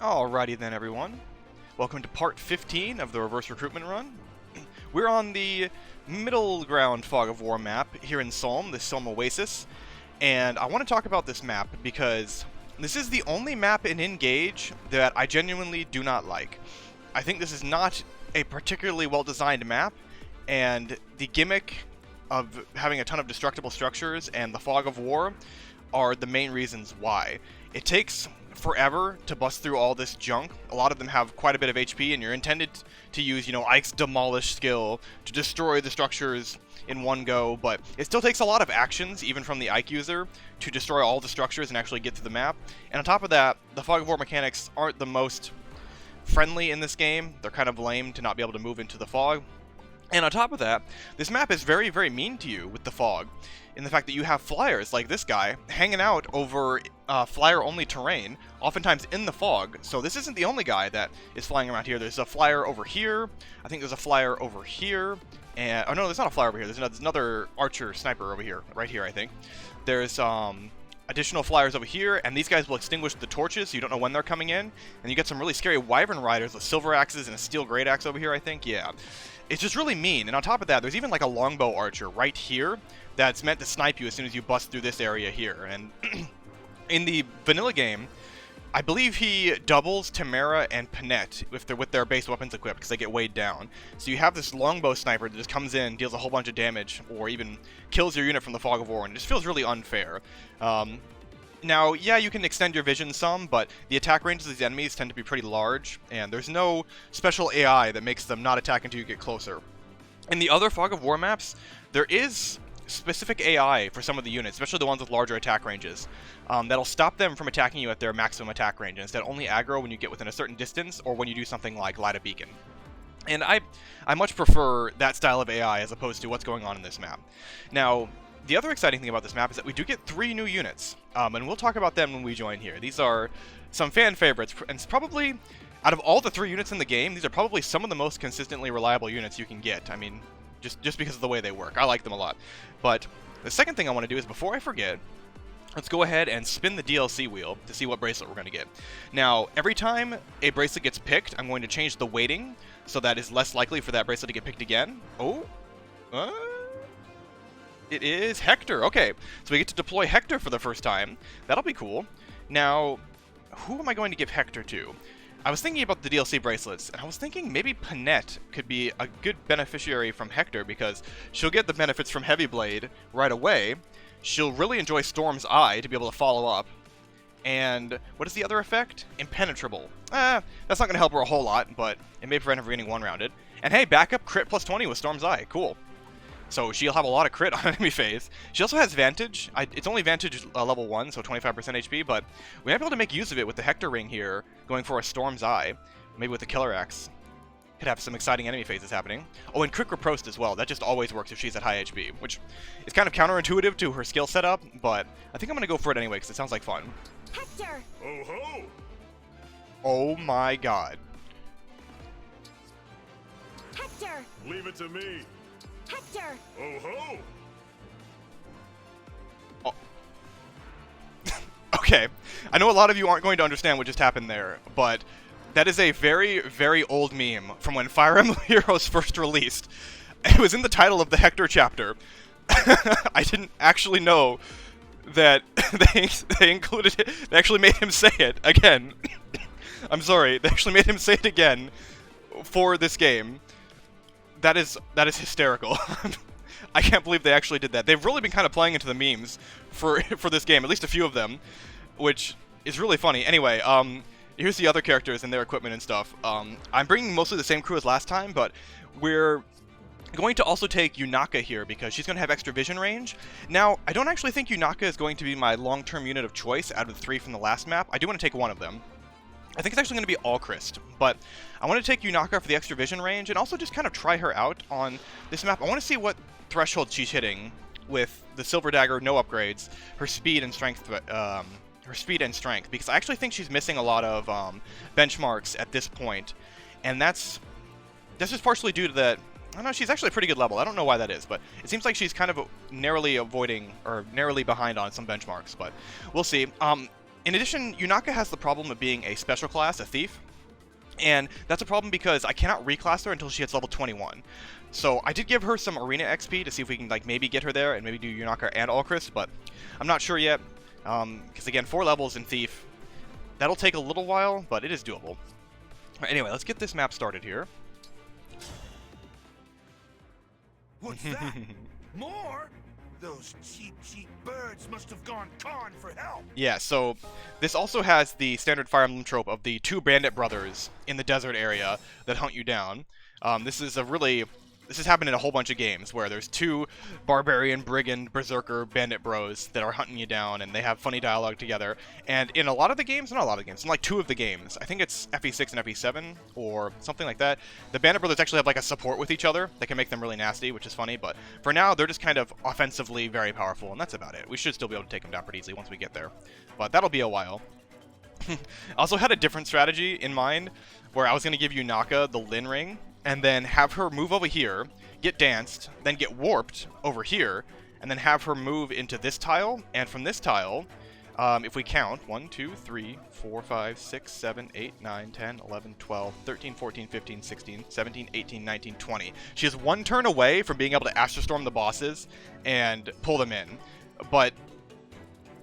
Alrighty then, everyone. Welcome to part 15 of the Reverse Recruitment run. We're on the middle ground Fog of War map here in Solm, the Solm Oasis, and I want to talk about this map because this is the only map in Engage that I genuinely do not like. I think this is not a particularly well-designed map, and the gimmick of having a ton of destructible structures and the Fog of War are the main reasons why. It takes forever to bust through all this junk. A lot of them have quite a bit of HP, and you're intended to use, Ike's Demolish skill to destroy the structures in one go, but it still takes a lot of actions, even from the Ike user, to destroy all the structures and actually get to the map. And on top of that, the Fog of War mechanics aren't the most friendly in this game. They're kind of lame to not be able to move into the fog. And on top of that, this map is very, very mean to you with the fog, in the fact that you have flyers like this guy hanging out over flyer-only terrain, oftentimes in the fog. So this isn't the only guy that is flying around here. There's a flyer over here. I think there's a flyer over here. And oh no, there's not a flyer over here. There's another archer sniper over here, right here, I think. There's additional flyers over here, and these guys will extinguish the torches, so you don't know when they're coming in. And you get some really scary wyvern riders with silver axes and a steel great axe over here, I think. Yeah. It's just really mean, and on top of that, there's even like a longbow archer right here that's meant to snipe you as soon as you bust through this area here. And in the vanilla game, I believe he doubles Tamara and Panette with their base weapons equipped because they get weighed down. So you have this longbow sniper that just comes in, deals a whole bunch of damage, or even kills your unit from the Fog of War, and it just feels really unfair. Now, yeah, you can extend your vision some, but the attack ranges of these enemies tend to be pretty large, and there's no special AI that makes them not attack until you get closer. In the other Fog of War maps, there is specific AI for some of the units, especially the ones with larger attack ranges, that'll stop them from attacking you at their maximum attack range, and instead only aggro when you get within a certain distance, or when you do something like light a beacon. And I much prefer that style of AI as opposed to what's going on in this map. Now, the other exciting thing about this map is that we do get 3 new units, and we'll talk about them when we join here. These are some fan favorites, and it's probably, out of all the 3 units in the game, these are probably some of the most consistently reliable units you can get. I mean, just because of the way they work. I like them a lot. But the second thing I want to do is, before I forget, let's go ahead and spin the DLC wheel to see what bracelet we're going to get. Now, every time a bracelet gets picked, I'm going to change the weighting, so that is less likely for that bracelet to get picked again. Oh, it is Hector. Okay, so we get to deploy Hector for the first time. That'll be cool. Now, who am I going to give Hector to? I was thinking about the DLC bracelets, and I was thinking maybe Panette could be a good beneficiary from Hector, because she'll get the benefits from Heavy Blade right away. She'll really enjoy Storm's Eye to be able to follow up. And what is the other effect? Impenetrable. That's not going to help her a whole lot, but it may prevent her from getting one-rounded. And hey, backup crit plus 20 with Storm's Eye. Cool. So she'll have a lot of crit on enemy phase. She also has Vantage. It's only Vantage level 1, so 25% HP, but we might be able to make use of it with the Hector ring here, going for a Storm's Eye. Maybe with the Killer Axe. Could have some exciting enemy phases happening. Oh, and Quick Riposte as well. That just always works if she's at high HP, which is kind of counterintuitive to her skill setup, but I think I'm going to go for it anyway, because it sounds like fun. Hector! Oh ho! Oh my god. Hector! Leave it to me. Hector! Oh ho! Oh. Okay. I know a lot of you aren't going to understand what just happened there, but that is a very, very old meme from when Fire Emblem Heroes first released. It was in the title of the Hector chapter. I didn't actually know that they included it. They actually made him say it again. I'm sorry. They actually made him say it again for this game. That is hysterical. I can't believe they actually did that. They've really been kind of playing into the memes for this game, at least a few of them, which is really funny. Anyway, here's the other characters and their equipment and stuff. I'm bringing mostly the same crew as last time, but we're going to also take Yunaka here because she's going to have extra vision range. Now, I don't actually think Yunaka is going to be my long-term unit of choice out of the 3 from the last map. I do want to take one of them. I think it's actually going to be Allchrist, but I want to take Yunaka for the extra vision range and also just kind of try her out on this map. I want to see what threshold she's hitting with the Silver Dagger, no upgrades, her speed and strength, because I actually think she's missing a lot of benchmarks at this point, and that's just partially due to that. I don't know, she's actually a pretty good level. I don't know why that is, but it seems like she's kind of narrowly behind on some benchmarks, but we'll see. In addition, Yunaka has the problem of being a special class, a thief, and that's a problem because I cannot reclass her until she hits level 21. So I did give her some arena XP to see if we can like maybe get her there and maybe do Yunaka and Alchrist, but I'm not sure yet, because again, 4 levels in thief, that'll take a little while, but it is doable. All right, anyway, let's get this map started here. What's that? More? Those cheap birds must have gone con for help. Yeah, so this also has the standard Fire Emblem trope of the 2 bandit brothers in the desert area that hunt you down. This has happened in a whole bunch of games where there's 2 barbarian, brigand, berserker, bandit bros that are hunting you down, and they have funny dialogue together. And in a lot of the games, not a lot of the games, in like 2 of the games, I think it's FE6 and FE7 or something like that, the bandit brothers actually have like a support with each other that can make them really nasty, which is funny. But for now, they're just kind of offensively very powerful, and that's about it. We should still be able to take them down pretty easily once we get there, but that'll be a while. I also had a different strategy in mind where I was going to give Yunaka the Lin ring and then have her move over here, get danced, then get warped over here, and then have her move into this tile, and from this tile, if we count, 1, 2, 3, 4, 5, 6, 7, 8, 9, 10, 11, 12, 13, 14, 15, 16, 17, 18, 19, 20. She is 1 turn away from being able to Astral Storm the bosses and pull them in, but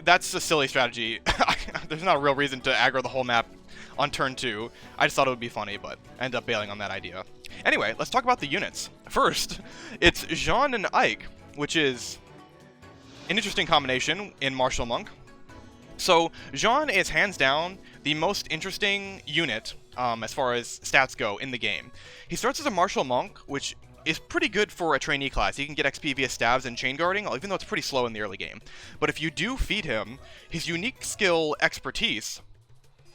that's a silly strategy. There's not a real reason to aggro the whole map on turn 2. I just thought it would be funny, but I ended up bailing on that idea. Anyway, let's talk about the units. First, it's Jean and Ike, which is an interesting combination in Martial Monk. So, Jean is hands down the most interesting unit as far as stats go in the game. He starts as a Martial Monk, which is pretty good for a trainee class. He can get XP via stabs and chain guarding, even though it's pretty slow in the early game. But if you do feed him, his unique skill Expertise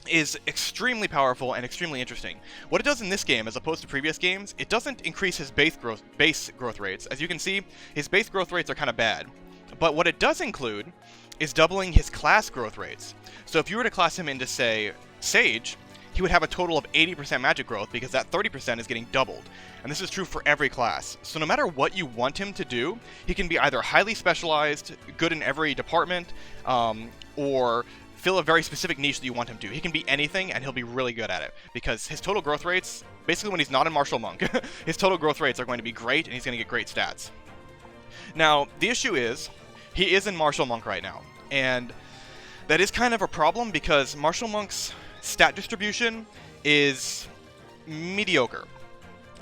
is extremely powerful and extremely interesting. What it does in this game, as opposed to previous games, it doesn't increase his base growth rates. As you can see, his base growth rates are kind of bad. But what it does include is doubling his class growth rates. So if you were to class him into, say, Sage, he would have a total of 80% magic growth because that 30% is getting doubled. And this is true for every class. So no matter what you want him to do, he can be either highly specialized, good in every department, or fill a very specific niche that you want him to. He can be anything, and he'll be really good at it, because his total growth rates, basically when he's not in Martial Monk, his total growth rates are going to be great, and he's going to get great stats. Now, the issue is, he is in Martial Monk right now, and that is kind of a problem, because Martial Monk's stat distribution is mediocre.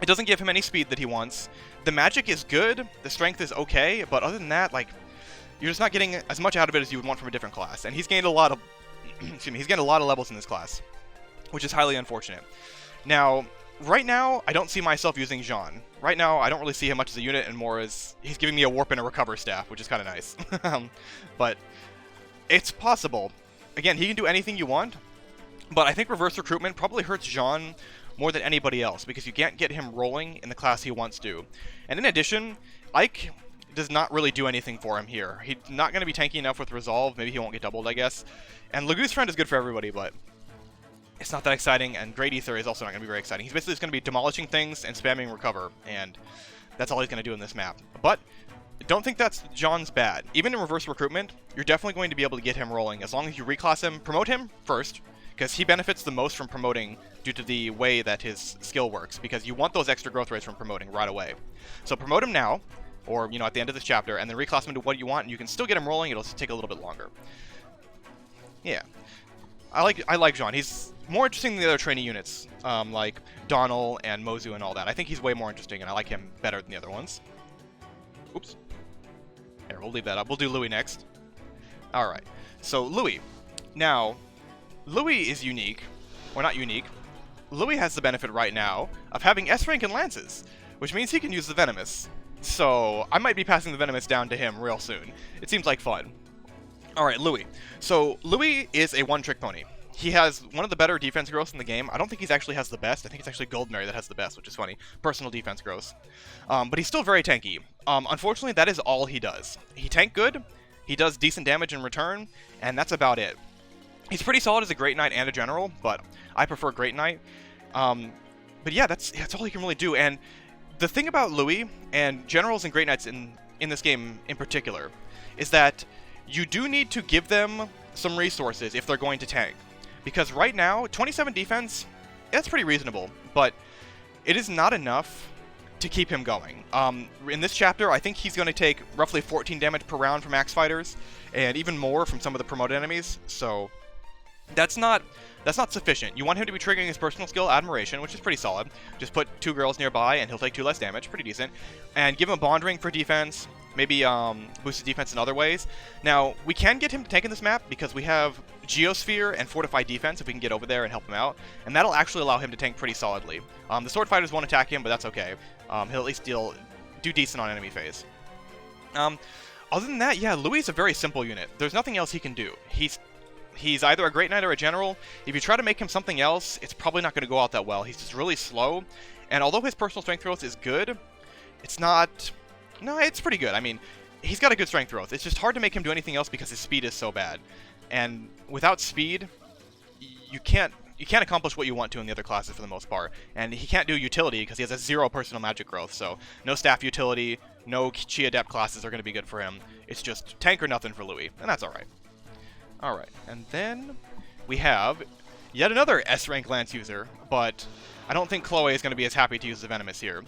It doesn't give him any speed that he wants. The magic is good, the strength is okay, but other than that, like, you're just not getting as much out of it as you would want from a different class. And he's gained a lot of, he's gained a lot of levels in this class, which is highly unfortunate. Now, right now, I don't see myself using Jean. Right now, I don't really see him much as a unit, and more as he's giving me a warp and a recover staff, which is kind of nice. But it's possible. Again, he can do anything you want, but I think Reverse Recruitment probably hurts Jean more than anybody else, because you can't get him rolling in the class he wants to. And in addition, Ike does not really do anything for him here. He's not going to be tanky enough with Resolve. Maybe he won't get doubled, I guess. And Lagu's Friend is good for everybody, but it's not that exciting, and Great Ether is also not going to be very exciting. He's basically just going to be demolishing things and spamming Recover, and that's all he's going to do in this map. But don't think that's Jean's bad. Even in Reverse Recruitment, you're definitely going to be able to get him rolling, as long as you reclass him, promote him first, because he benefits the most from promoting due to the way that his skill works, because you want those extra growth rates from promoting right away. So promote him now, or, you know, at the end of this chapter, and then reclass him into what you want, and you can still get him rolling. It'll just take a little bit longer. Yeah. I like Jean. He's more interesting than the other trainee units, like Donal and Mozu and all that. I think he's way more interesting, and I like him better than the other ones. Oops. Here, we'll leave that up. We'll do Louis next. Alright. So, Louis. Now, Louis is unique. Or not unique. Louis has the benefit right now of having S rank and lances, which means he can use the Venomous. So, I might be passing the Venomous down to him real soon. It seems like fun. Alright, Louis. So, Louis is a one-trick pony. He has one of the better defense growths in the game. I don't think he actually has the best. I think it's actually Goldberry that has the best, which is funny. Personal defense growth. But he's still very tanky. Unfortunately, that is all he does. He tank good, he does decent damage in return, and that's about it. He's pretty solid as a Great Knight and a General, but I prefer Great Knight. But yeah, that's all he can really do. And the thing about Louis, and Generals and Great Knights in this game in particular, is that you do need to give them some resources if they're going to tank. Because right now, 27 defense, that's pretty reasonable, but it is not enough to keep him going. In this chapter, I think he's going to take roughly 14 damage per round from axe fighters, and even more from some of the promoted enemies, so that's not sufficient. You want him to be triggering his personal skill, Admiration, which is pretty solid. Just put 2 girls nearby, and he'll take 2 less damage, pretty decent. And give him a Bond Ring for defense, maybe boost his defense in other ways. Now, we can get him to tank in this map, because we have Geosphere and Fortified Defense if we can get over there and help him out, and that'll actually allow him to tank pretty solidly. The Sword Fighters won't attack him, but that's okay. He'll at least do decent on enemy phase. Other than that, yeah, Louis is a very simple unit. There's nothing else he can do. He's either a Great Knight or a General. If you try to make him something else, it's probably not going to go out that well. He's just really slow, and although his personal strength growth is good, it's not... No, it's pretty good. I mean, he's got a good strength growth. It's just hard to make him do anything else because his speed is so bad. And without speed, you can't accomplish what you want to in the other classes for the most part. And he can't do utility because he has a 0 personal magic growth, so no staff utility, no Chi Adept classes are going to be good for him. It's just tank or nothing for Louis, and that's alright. Alright, and then we have yet another S-rank Lance user, but I don't think Chloe is going to be as happy to use the Venomous here.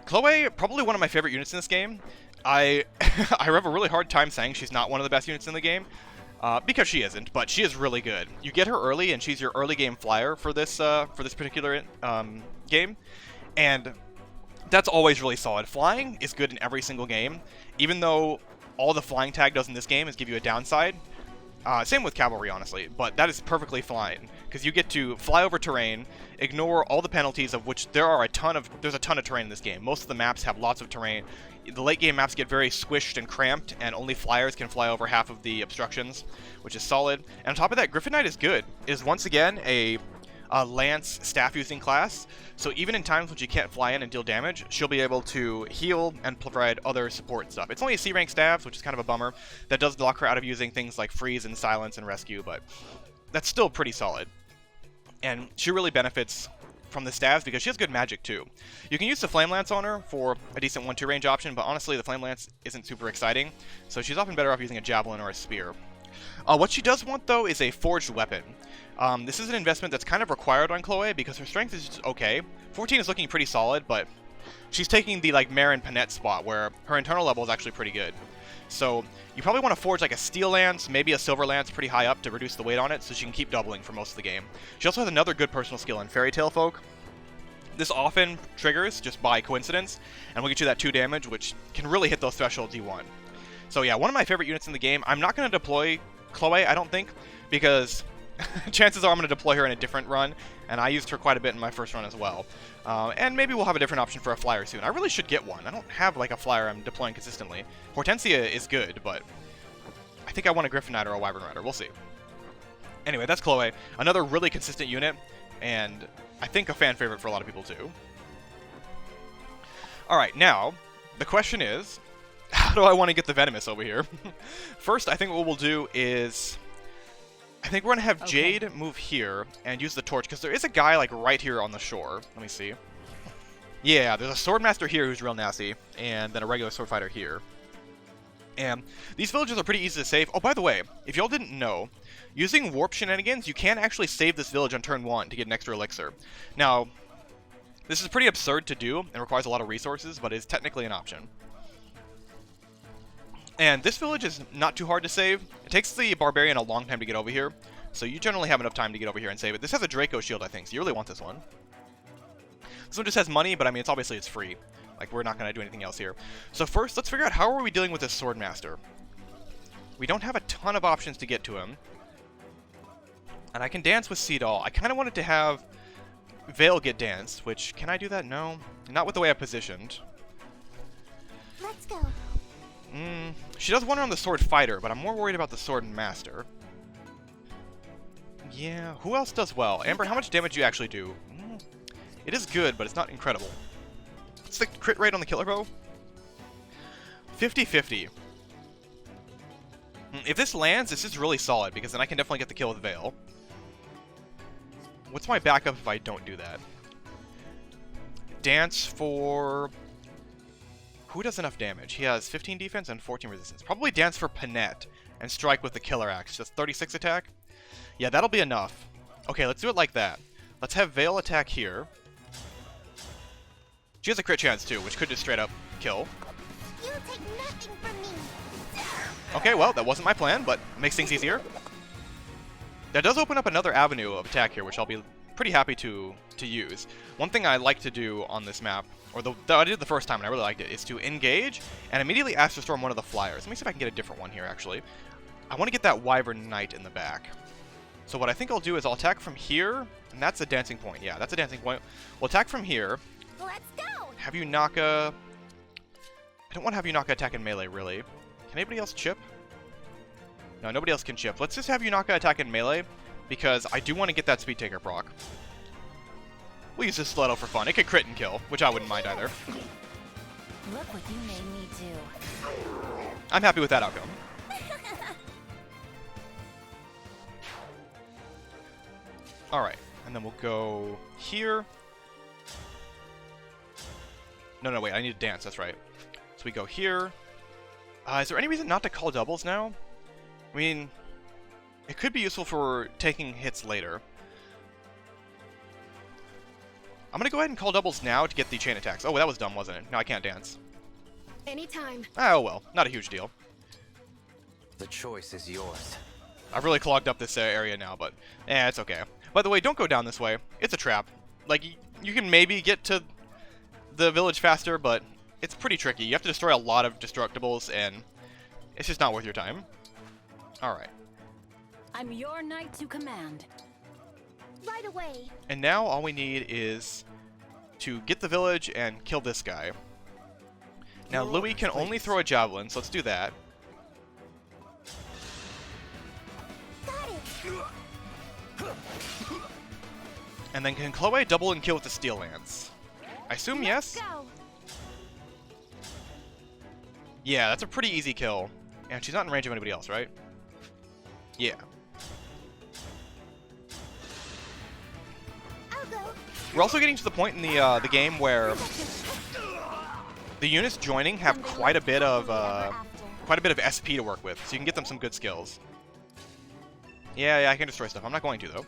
Chloe, probably one of my favorite units in this game. I have a really hard time saying she's not one of the best units in the game, because she isn't, but she is really good. You get her early, and she's your early game flyer for this particular game, and that's always really solid. Flying is good in every single game, even though all the flying tag does in this game is give you a downside. Same with cavalry, honestly, but that is perfectly fine, because you get to fly over terrain, ignore all the penalties, of which there's a ton of terrain in this game. Most of the maps have lots of terrain. The late game maps get very squished and cramped, and only flyers can fly over half of the obstructions, which is solid. And on top of that, Griffin Knight is good. It is once again a Lance staff using class, so even in times when she can't fly in and deal damage, she'll be able to heal and provide other support stuff. It's only a C rank staff, which is kind of a bummer. That does block her out of using things like freeze and silence and rescue, but that's still pretty solid. And she really benefits from the staves because she has good magic too. You can use the Flame Lance on her for a decent 1-2 range option, but honestly the Flame Lance isn't super exciting, so she's often better off using a Javelin or a Spear. What she does want though is a Forged Weapon. This is an investment that's kind of required on Chloe because her strength is just okay. 14 is looking pretty solid, but she's taking the like Marin Panette spot where her internal level is actually pretty good. So you probably want to forge like a Steel Lance, maybe a Silver Lance pretty high up to reduce the weight on it so she can keep doubling for most of the game. She also has another good personal skill in Fairy Tale Folk. This often triggers just by coincidence, and will get you that 2 damage, which can really hit those thresholds you want. So yeah, one of my favorite units in the game. I'm not going to deploy Chloe, I don't think, because chances are I'm going to deploy her in a different run, and I used her quite a bit in my first run as well. And maybe we'll have a different option for a flyer soon. I really should get one. I don't have like a flyer I'm deploying consistently. Hortensia is good, but I think I want a Griffin Knight or a Wyvern Rider. We'll see. Anyway, that's Chloe. Another really consistent unit, and I think a fan favorite for a lot of people too. Alright, now, the question is, how do I want to get the Venomous over here? First, I think what we'll do is... I think we're going to have Jade move here and use the torch, because there is a guy like right here on the shore. Let me see. Yeah, there's a Swordmaster here who's real nasty, and then a regular sword fighter here. And these villages are pretty easy to save. Oh, by the way, if y'all didn't know, using warp shenanigans, you can actually save this village on turn 1 to get an extra elixir. Now, this is pretty absurd to do and requires a lot of resources, but it's technically an option. And this village is not too hard to save. It takes the Barbarian a long time to get over here, so you generally have enough time to get over here and save it. This has a Draco shield, I think, so you really want this one. This one just has money, but I mean, it's free. Like, we're not going to do anything else here. So first, let's figure out how are we dealing with this Swordmaster. We don't have a ton of options to get to him. And I can dance with Seedall. I kind of wanted to have Veyle get danced, which, can I do that? No. Not with the way I positioned. Let's go. She does want her on the Sword Fighter, but I'm more worried about the Sword Master. Yeah, who else does well? Amber, how much damage do you actually do? It is good, but it's not incredible. What's the crit rate on the Killer Bow? 50-50. If this lands, this is really solid, because then I can definitely get the kill with Veyle. What's my backup if I don't do that? Dance for... Who does enough damage? He has 15 defense and 14 resistance. Probably dance for Panette, and strike with the killer axe. Just 36 attack? Yeah, that'll be enough. Okay, let's do it like that. Let's have Veyle attack here. She has a crit chance too, which could just straight up kill. You take nothing from me. Okay, well, that wasn't my plan, but makes things easier. That does open up another avenue of attack here, which I'll be pretty happy to use. One thing I like to do on this map, or that I did the first time and I really liked it, is to engage and immediately Astral Storm one of the flyers. Let me see if I can get a different one here, actually. I want to get that Wyvern Knight in the back. So what I think I'll do is I'll attack from here, and that's a dancing point. Yeah, that's a dancing point. We'll attack from here. Let's go. Have Yunaka... I don't want to have Yunaka attack in melee, really. Can anybody else chip? No, nobody else can chip. Let's just have Yunaka attack in melee, because I do want to get that Speed Taker proc. We'll use this Stiletto for fun. It could crit and kill, which I wouldn't mind either. Look what you made me do. I'm happy with that outcome. Alright, and then we'll go here. No, wait, I need to dance, that's right. So we go here. Is there any reason not to call doubles now? I mean, it could be useful for taking hits later. I'm gonna go ahead and call doubles now to get the chain attacks. Oh, that was dumb, wasn't it? No, I can't dance. Anytime. Oh well, not a huge deal. The choice is yours. I've really clogged up this area now, but it's okay. By the way, don't go down this way. It's a trap. Like, you can maybe get to the village faster, but it's pretty tricky. You have to destroy a lot of destructibles, and it's just not worth your time. Alright. I'm your knight to command. Right away. And now all we need is to get the village and kill this guy. Now, Louis can only throw a javelin, so let's do that. Got it. And then can Chloe double and kill with the Steel Lance? I assume yes? Go. Yeah, that's a pretty easy kill. And she's not in range of anybody else, right? Yeah. I'll go. We're also getting to the point in the game where the units joining have quite a bit of SP to work with, so you can get them some good skills. Yeah, I can destroy stuff. I'm not going to though.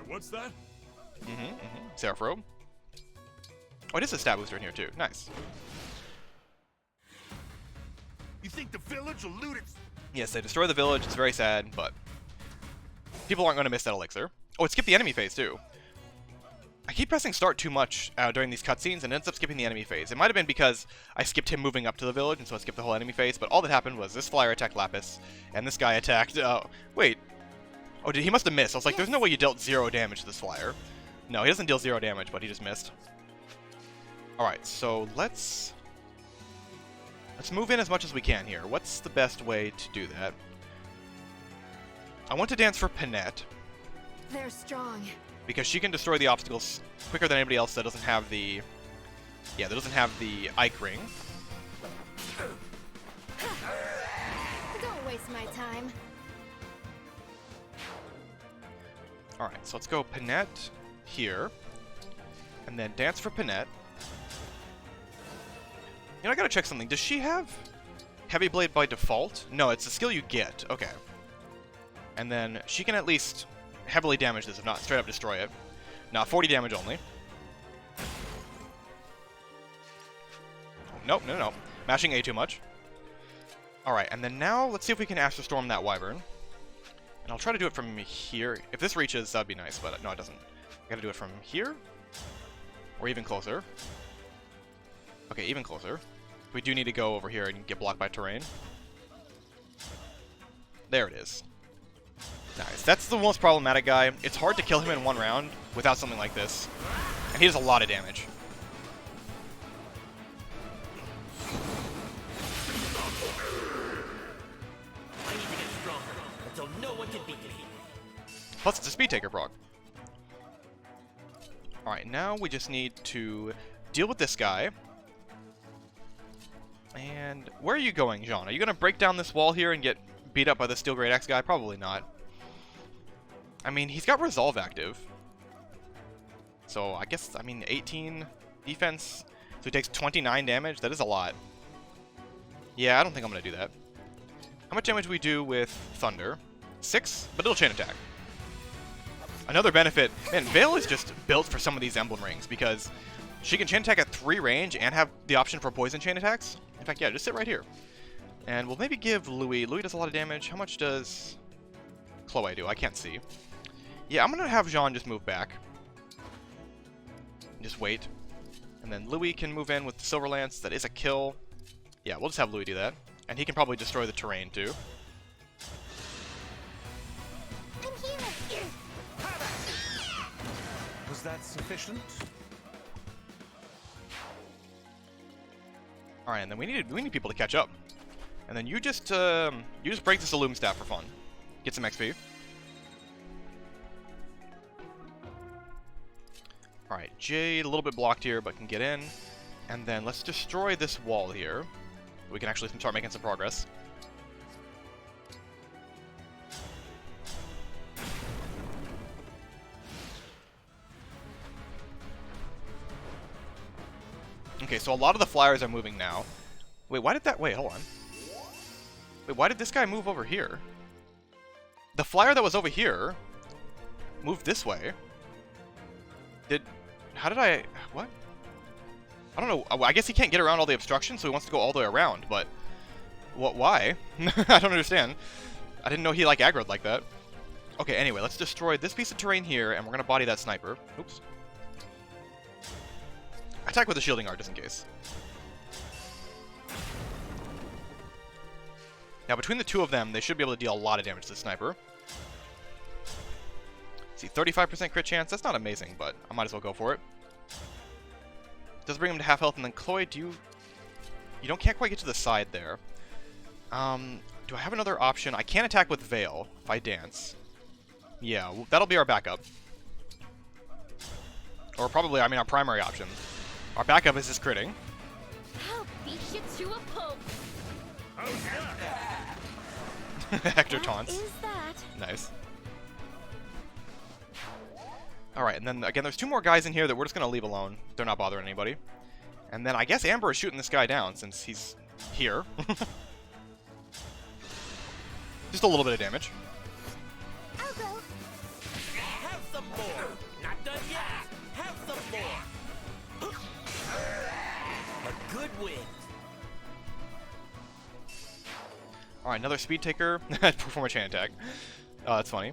What's that? Seraph. Oh, it is a stat booster in here too. Nice. You think the village will loot it? Yes, they destroy the village. It's very sad, but people aren't going to miss that elixir. Oh, it skipped the enemy phase too. I keep pressing start too much during these cutscenes and ends up skipping the enemy phase. It might have been because I skipped him moving up to the village, and so I skipped the whole enemy phase, but all that happened was this flyer attacked Lapis, and this guy attacked... wait. Oh, he must have missed. I was like, there's no way you dealt 0 damage to this flyer. No, he doesn't deal 0 damage, but he just missed. Alright, so let's move in as much as we can here. What's the best way to do that? I want to dance for Panette, They're strong. because she can destroy the obstacles quicker than anybody else that doesn't have the... Yeah, that doesn't have the Ike Ring. Don't waste my time. Alright, so let's go Panette here, and then dance for Panette. You know, I gotta check something. Does she have Heavy Blade by default? No, it's a skill you get. Okay. And then she can at least heavily damage this, if not straight up destroy it. Now, 40 damage only. Nope, no. Mashing A too much. Alright, and then now, let's see if we can Astral Storm that Wyvern. And I'll try to do it from here. If this reaches, that'd be nice, but no, it doesn't. I gotta do it from here. Or even closer. Okay, even closer. We do need to go over here and get blocked by terrain. There it is. Nice. That's the most problematic guy. It's hard to kill him in one round without something like this. And he does a lot of damage. I need to get stronger until no one can beat me. Plus, it's a Speed Taker proc. Alright, now we just need to deal with this guy. And where are you going, Jean? Are you going to break down this wall here and get beat up by the Steel Great Axe guy? Probably not. I mean, he's got Resolve active. So, I guess, 18 defense. So he takes 29 damage. That is a lot. Yeah, I don't think I'm going to do that. How much damage do we do with Thunder? 6, but it'll chain attack. Another benefit, man, Veyle is just built for some of these Emblem rings because she can chain attack at 3 range and have the option for poison chain attacks. In fact, yeah, just sit right here. And we'll maybe give Louis. Louis does a lot of damage. How much does Chloe do? I can't see. Yeah, I'm going to have Jean just move back. Just wait. And then Louis can move in with the Silver Lance. That is a kill. Yeah, we'll just have Louis do that. And he can probably destroy the terrain, too. I'm here. Was that sufficient? Alright, and then we need people to catch up. And then you just break this Illum Staff for fun. Get some XP. Alright, Jade, a little bit blocked here, but can get in. And then let's destroy this wall here. We can actually start making some progress. Okay, so a lot of the flyers are moving now. Wait, why did that... Wait, hold on. Wait, why did this guy move over here? The flyer that was over here moved this way. How did I... What? I don't know. I guess he can't get around all the obstruction, so he wants to go all the way around, but... What? Why? I don't understand. I didn't know he, like, aggroed like that. Okay, anyway, let's destroy this piece of terrain here, and we're gonna body that sniper. Oops. Attack with the shielding art, just in case. Now, between the two of them, they should be able to deal a lot of damage to the sniper. See, 35% crit chance. That's not amazing, but I might as well go for it. Does bring him to half health, and then Chloe, you can't quite get to the side there. Do I have another option? I can attack with Veyle if I dance. Yeah, well, that'll be our backup. Or probably, I mean, our primary option. Our backup is just critting. I'll beat you to a pulp. Hector taunts. Is that? Nice. Alright, and then again, there's 2 more guys in here that we're just going to leave alone. They're not bothering anybody. And then I guess Amber is shooting this guy down since he's here. Just a little bit of damage. I'll go. Have some more. Not done yet. Have some more. A good win. Alright, another speed taker. Perform a chain attack. Oh, that's funny.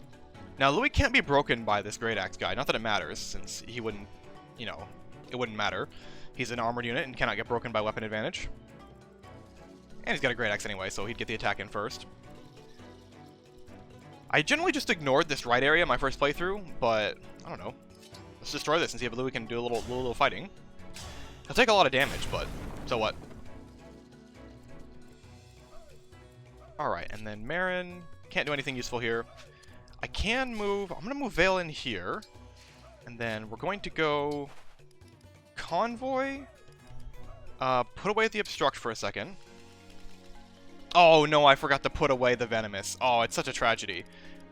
Now, Louis can't be broken by this Great Axe guy. Not that it matters, since he wouldn't, you know, it wouldn't matter. He's an armored unit and cannot get broken by weapon advantage. And he's got a Great Axe anyway, so he'd get the attack in first. I generally just ignored this right area my first playthrough, but I don't know. Let's destroy this and see if Louis can do a little fighting. He'll take a lot of damage, but so what? Alright, and then Marin can't do anything useful here. I can move... I'm going to move Veyle in here. And then we're going to go... Convoy? Put away the Obstruct for a second. Oh, no, I forgot to put away the Venomous. Oh, it's such a tragedy.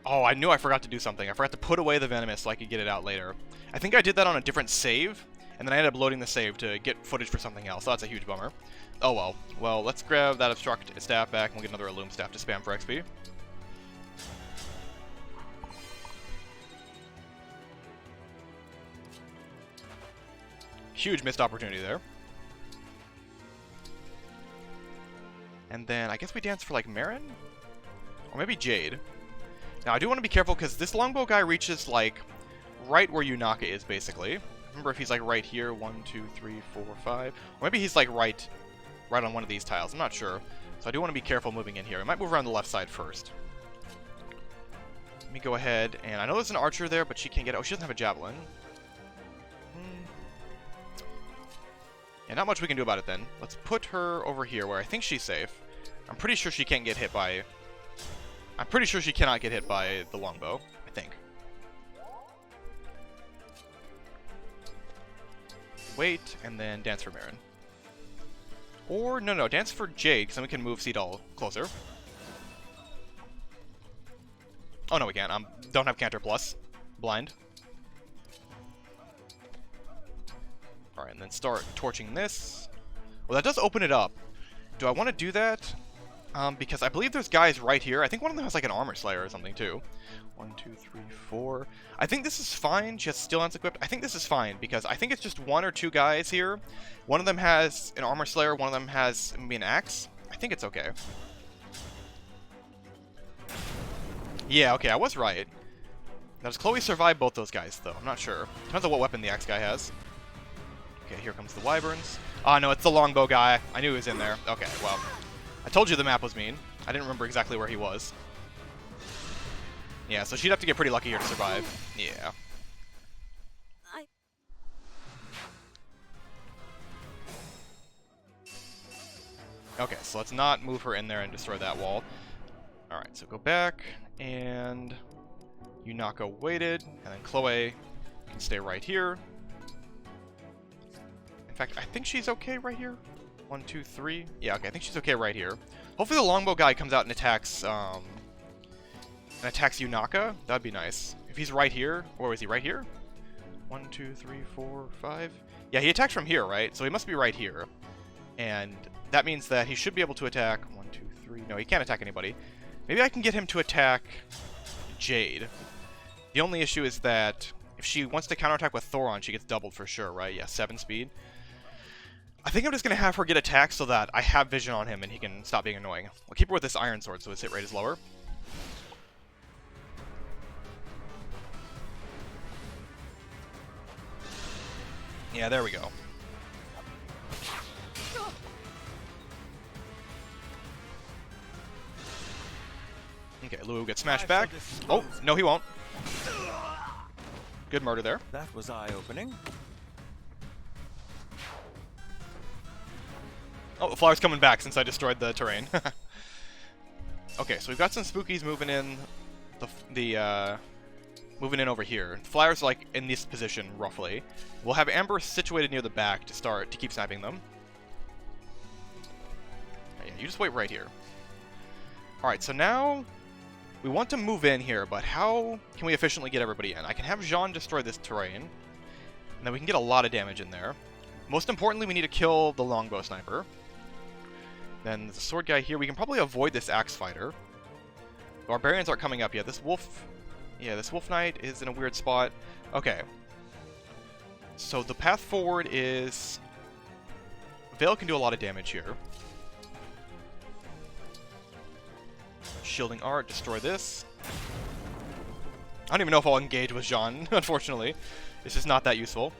Oh, I knew I forgot to do something. I forgot to put away the Venomous so I could get it out later. I think I did that on a different save, and then I ended up loading the save to get footage for something else. So that's a huge bummer. Oh, well. Well, let's grab that Obstruct staff back, and we'll get another Illum staff to spam for XP. Huge missed opportunity there. And then I guess we dance for like Marin? Or maybe Jade. Now I do want to be careful because this longbow guy reaches like right where Yunaka is basically. Remember if he's like right here, 1, 2, 3, 4, 5. Or maybe he's like right on one of these tiles. I'm not sure. So I do want to be careful moving in here. I might move around the left side first. Let me go ahead, and I know there's an archer there, but she can't get it. Oh, she doesn't have a javelin. Yeah, not much we can do about it then. Let's put her over here where I think she's safe. I'm pretty sure she can't get hit by... I'm pretty sure she cannot get hit by the longbow, I think. Wait, and then dance for Marin. Or, no, dance for Jade, because then we can move Seedal closer. Oh, no, we can't. Don't have Canter Plus. Blind. Alright, and then start torching this. Well, that does open it up. do I want to do that? Because I believe there's guys right here. I think one of them has like an armor slayer or something too. 1, 2, 3, 4. I think this is fine. She has steel lance equipped. I think this is fine because I think it's just 1 or 2 guys here. One of them has an armor slayer. One of them has maybe an axe. I think it's okay. Yeah, okay, I was right. Now, does Chloe survive both those guys, though? I'm not sure. Depends on what weapon the axe guy has. Okay, here comes the wyverns. Ah, no, it's the longbow guy. I knew he was in there. Okay, well, I told you the map was mean. I didn't remember exactly where he was. Yeah, so she'd have to get pretty lucky here to survive. Yeah. Okay, so let's not move her in there and destroy that wall. Alright, so go back, and Yunaka waited, and then Chloe can stay right here. In fact, I think she's okay right here. 1, 2, 3. Yeah, okay, I think she's okay right here. Hopefully the longbow guy comes out and attacks Yunaka. That'd be nice. If he's right here, or is he right here? 1, 2, 3, 4, 5. Yeah, he attacks from here, right? So he must be right here. And that means that he should be able to attack 1, 2, 3. No, he can't attack anybody. Maybe I can get him to attack Jade. The only issue is that if she wants to counterattack with Thoron, she gets doubled for sure, right? Yeah, 7 speed. I think I'm just going to have her get attacked so that I have vision on him and he can stop being annoying. I'll keep her with this iron sword so his hit rate is lower. Yeah, there we go. Okay, Lou gets smashed back. Oh, no he won't. Good murder there. That was eye-opening. Oh, the flower's coming back since I destroyed the terrain. Okay, so we've got some spookies moving in moving in over here. The flower's like in this position roughly. We'll have Amber situated near the back to keep sniping them. Yeah, you just wait right here. Alright, so now we want to move in here, but how can we efficiently get everybody in? I can have Jean destroy this terrain, and then we can get a lot of damage in there. Most importantly, we need to kill the longbow sniper. Then there's a sword guy here. We can probably avoid this axe fighter. The barbarians aren't coming up yet. This wolf knight is in a weird spot. Okay. So the path forward is Veyle can do a lot of damage here. Shielding art, destroy this. I don't even know if I'll engage with Jean, unfortunately. It's just not that useful.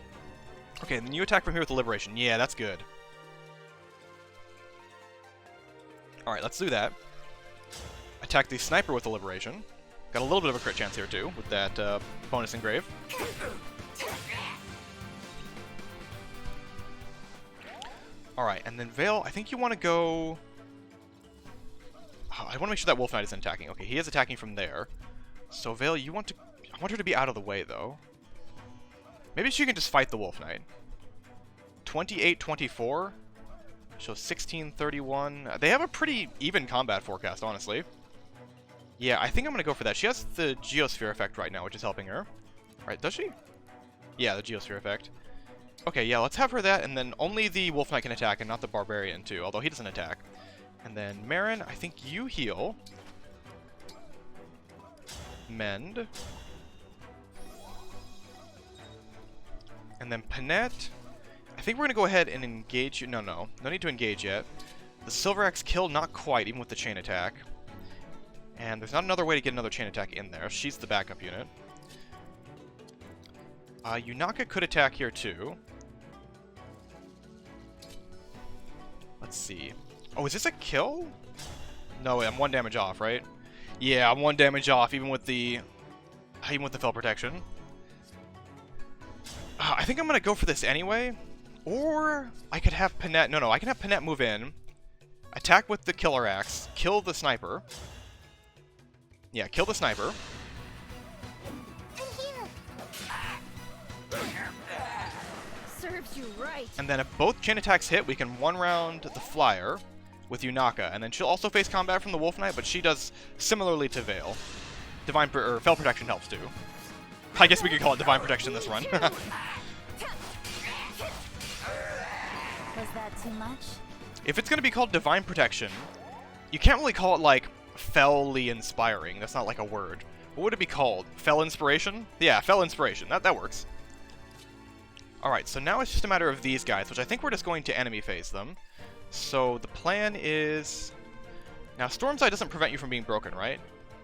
Okay, then you attack from here with the liberation. Yeah, that's good. Alright, let's do that. Attack the sniper with the liberation. Got a little bit of a crit chance here too, with that bonus engrave. Alright, and then Veyle, I think you want to go... I want to make sure that Wolf Knight isn't attacking. Okay, he is attacking from there. So Veyle, you want to... I want her to be out of the way, though. Maybe she can just fight the Wolf Knight. 28-24. Shows 16-31. They have a pretty even combat forecast, honestly. Yeah, I think I'm going to go for that. She has the Geosphere effect right now, which is helping her. Right, does she? Yeah, the Geosphere effect. Okay, yeah, let's have her that, and then only the Wolf Knight can attack, and not the Barbarian, too, although he doesn't attack. And then Marin, I think you heal. Mend. And then Panette, I think we're going to go ahead and engage you. No need to engage yet. The Silver Axe kill, not quite, even with the chain attack. And there's not another way to get another chain attack in there. She's the backup unit. Yunaka could attack here too. Let's see. Oh, is this a kill? No, I'm 1 damage off, right? Yeah, I'm 1 damage off, even with the fell protection. I think I'm gonna go for this anyway. Or I could have Panette. No, I can have Panette move in, attack with the killer axe, kill the sniper. Yeah, kill the sniper. Serves you right. And then if both chain attacks hit, we can 1-round the flyer with Yunaka, and then she'll also face combat from the Wolf Knight, but she does similarly to Veyle. Fell protection helps too. I guess we could call it divine protection this run. Was that too much? If it's going to be called Divine Protection, you can't really call it, like, Felly Inspiring. That's not, like, a word. What would it be called? Fel Inspiration? Yeah, Fel Inspiration. That works. Alright, so now it's just a matter of these guys, which I think we're just going to enemy phase them. So the plan is... Now, Storm's Eye doesn't prevent you from being broken, right?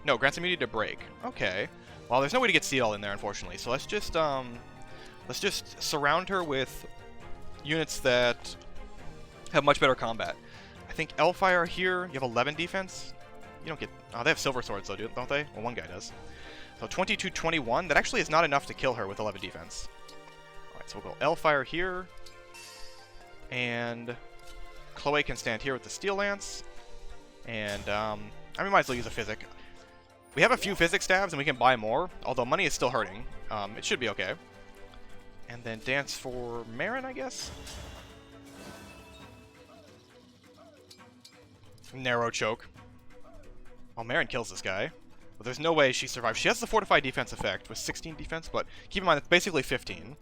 No, grants immunity to break. Okay. Well, there's no way to get Seal in there, unfortunately. So let's just surround her with units that have much better combat. I think Elfire here, you have 11 defense. You don't get... Oh, they have silver swords, though, don't they? Well, one guy does. So 22-21. That actually is not enough to kill her with 11 defense. Alright, so we'll go Elfire here. And Chloe can stand here with the Steel Lance. And, I mean, might as well use a Physic. We have a few Physic stabs, and we can buy more. Although money is still hurting. It should be okay. And then dance for Marin, I guess? Narrow choke. Well, Marin kills this guy. But there's no way she survives. She has the fortified defense effect with 16 defense, but keep in mind it's basically 15.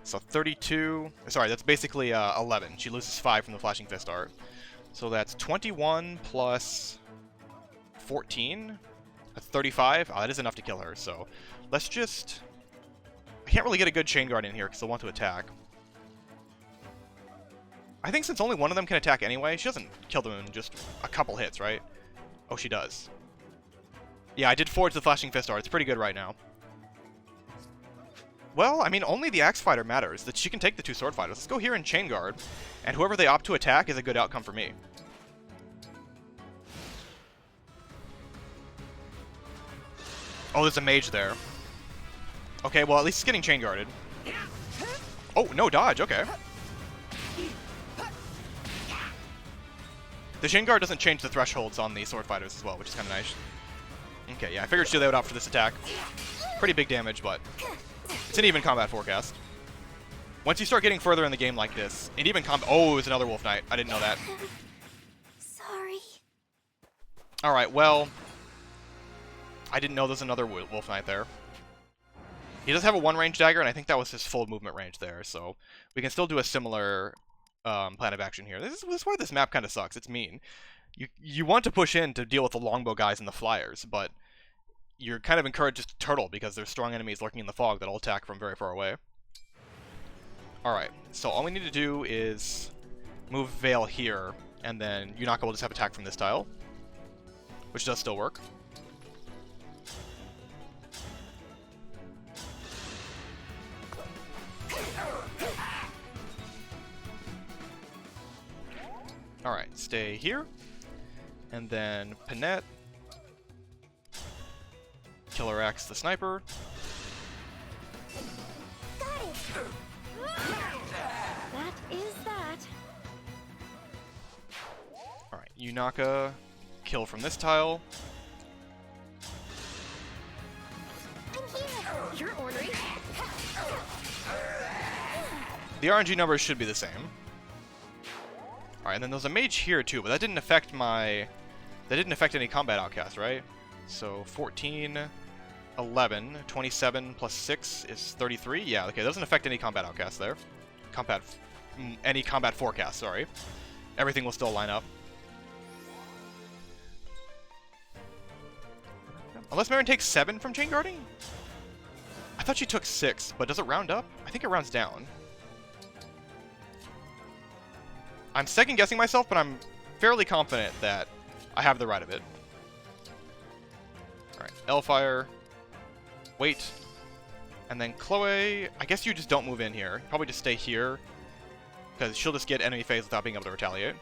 So 32... Sorry, that's basically 11. She loses 5 from the Flashing Fist art. So that's 21 plus 14. That's 35. Oh, that is enough to kill her, so let's just... I can't really get a good Chain Guard in here because they'll want to attack. I think since only one of them can attack anyway, she doesn't kill them in just a couple hits, right? Oh, she does. Yeah, I did forge the Flashing Fist art. It's pretty good right now. Well, I mean, only the Axe Fighter matters. That she can take the 2 Sword Fighters. Let's go here and Chain Guard, and whoever they opt to attack is a good outcome for me. Oh, there's a mage there. Okay, well, at least it's getting Chain Guarded. Oh, no dodge, okay. The Chain Guard doesn't change the thresholds on the Sword Fighters as well, which is kind of nice. Okay, yeah, I figured they would opt for this attack. Pretty big damage, but it's an even combat forecast. Once you start getting further in the game like this, and even combat... Oh, it's another Wolf Knight. I didn't know that. Sorry. Alright, well... I didn't know there's another Wolf Knight there. He does have a 1-range dagger, and I think that was his full movement range there, so we can still do a similar plan of action here. This is why this map kind of sucks. It's mean. You want to push in to deal with the longbow guys and the flyers, but you're kind of encouraged just to turtle because there's strong enemies lurking in the fog that'll attack from very far away. Alright, so all we need to do is move Veyle here, and then Unaka will just have attack from this tile, which does still work. Alright, stay here. And then Panette. Killer Axe the Sniper. Got it. That is that. Alright, Unaka. Kill from this tile. I'm here. You're ornery. The RNG numbers should be the same. Alright, and then there's a mage here too, but that didn't affect my... That didn't affect any combat outcast, right? So 14, 11, 27 plus 6 is 33. Yeah, okay, that doesn't affect any combat outcast there. Any combat forecast, sorry. Everything will still line up. Unless Marin takes 7 from Chain Guarding? I thought she took 6, but does it round up? I think it rounds down. I'm second guessing myself, but I'm fairly confident that I have the right of it. Alright, Elfire. Wait. And then Chloe, I guess you just don't move in here. Probably just stay here, because she'll just get enemy phase without being able to retaliate.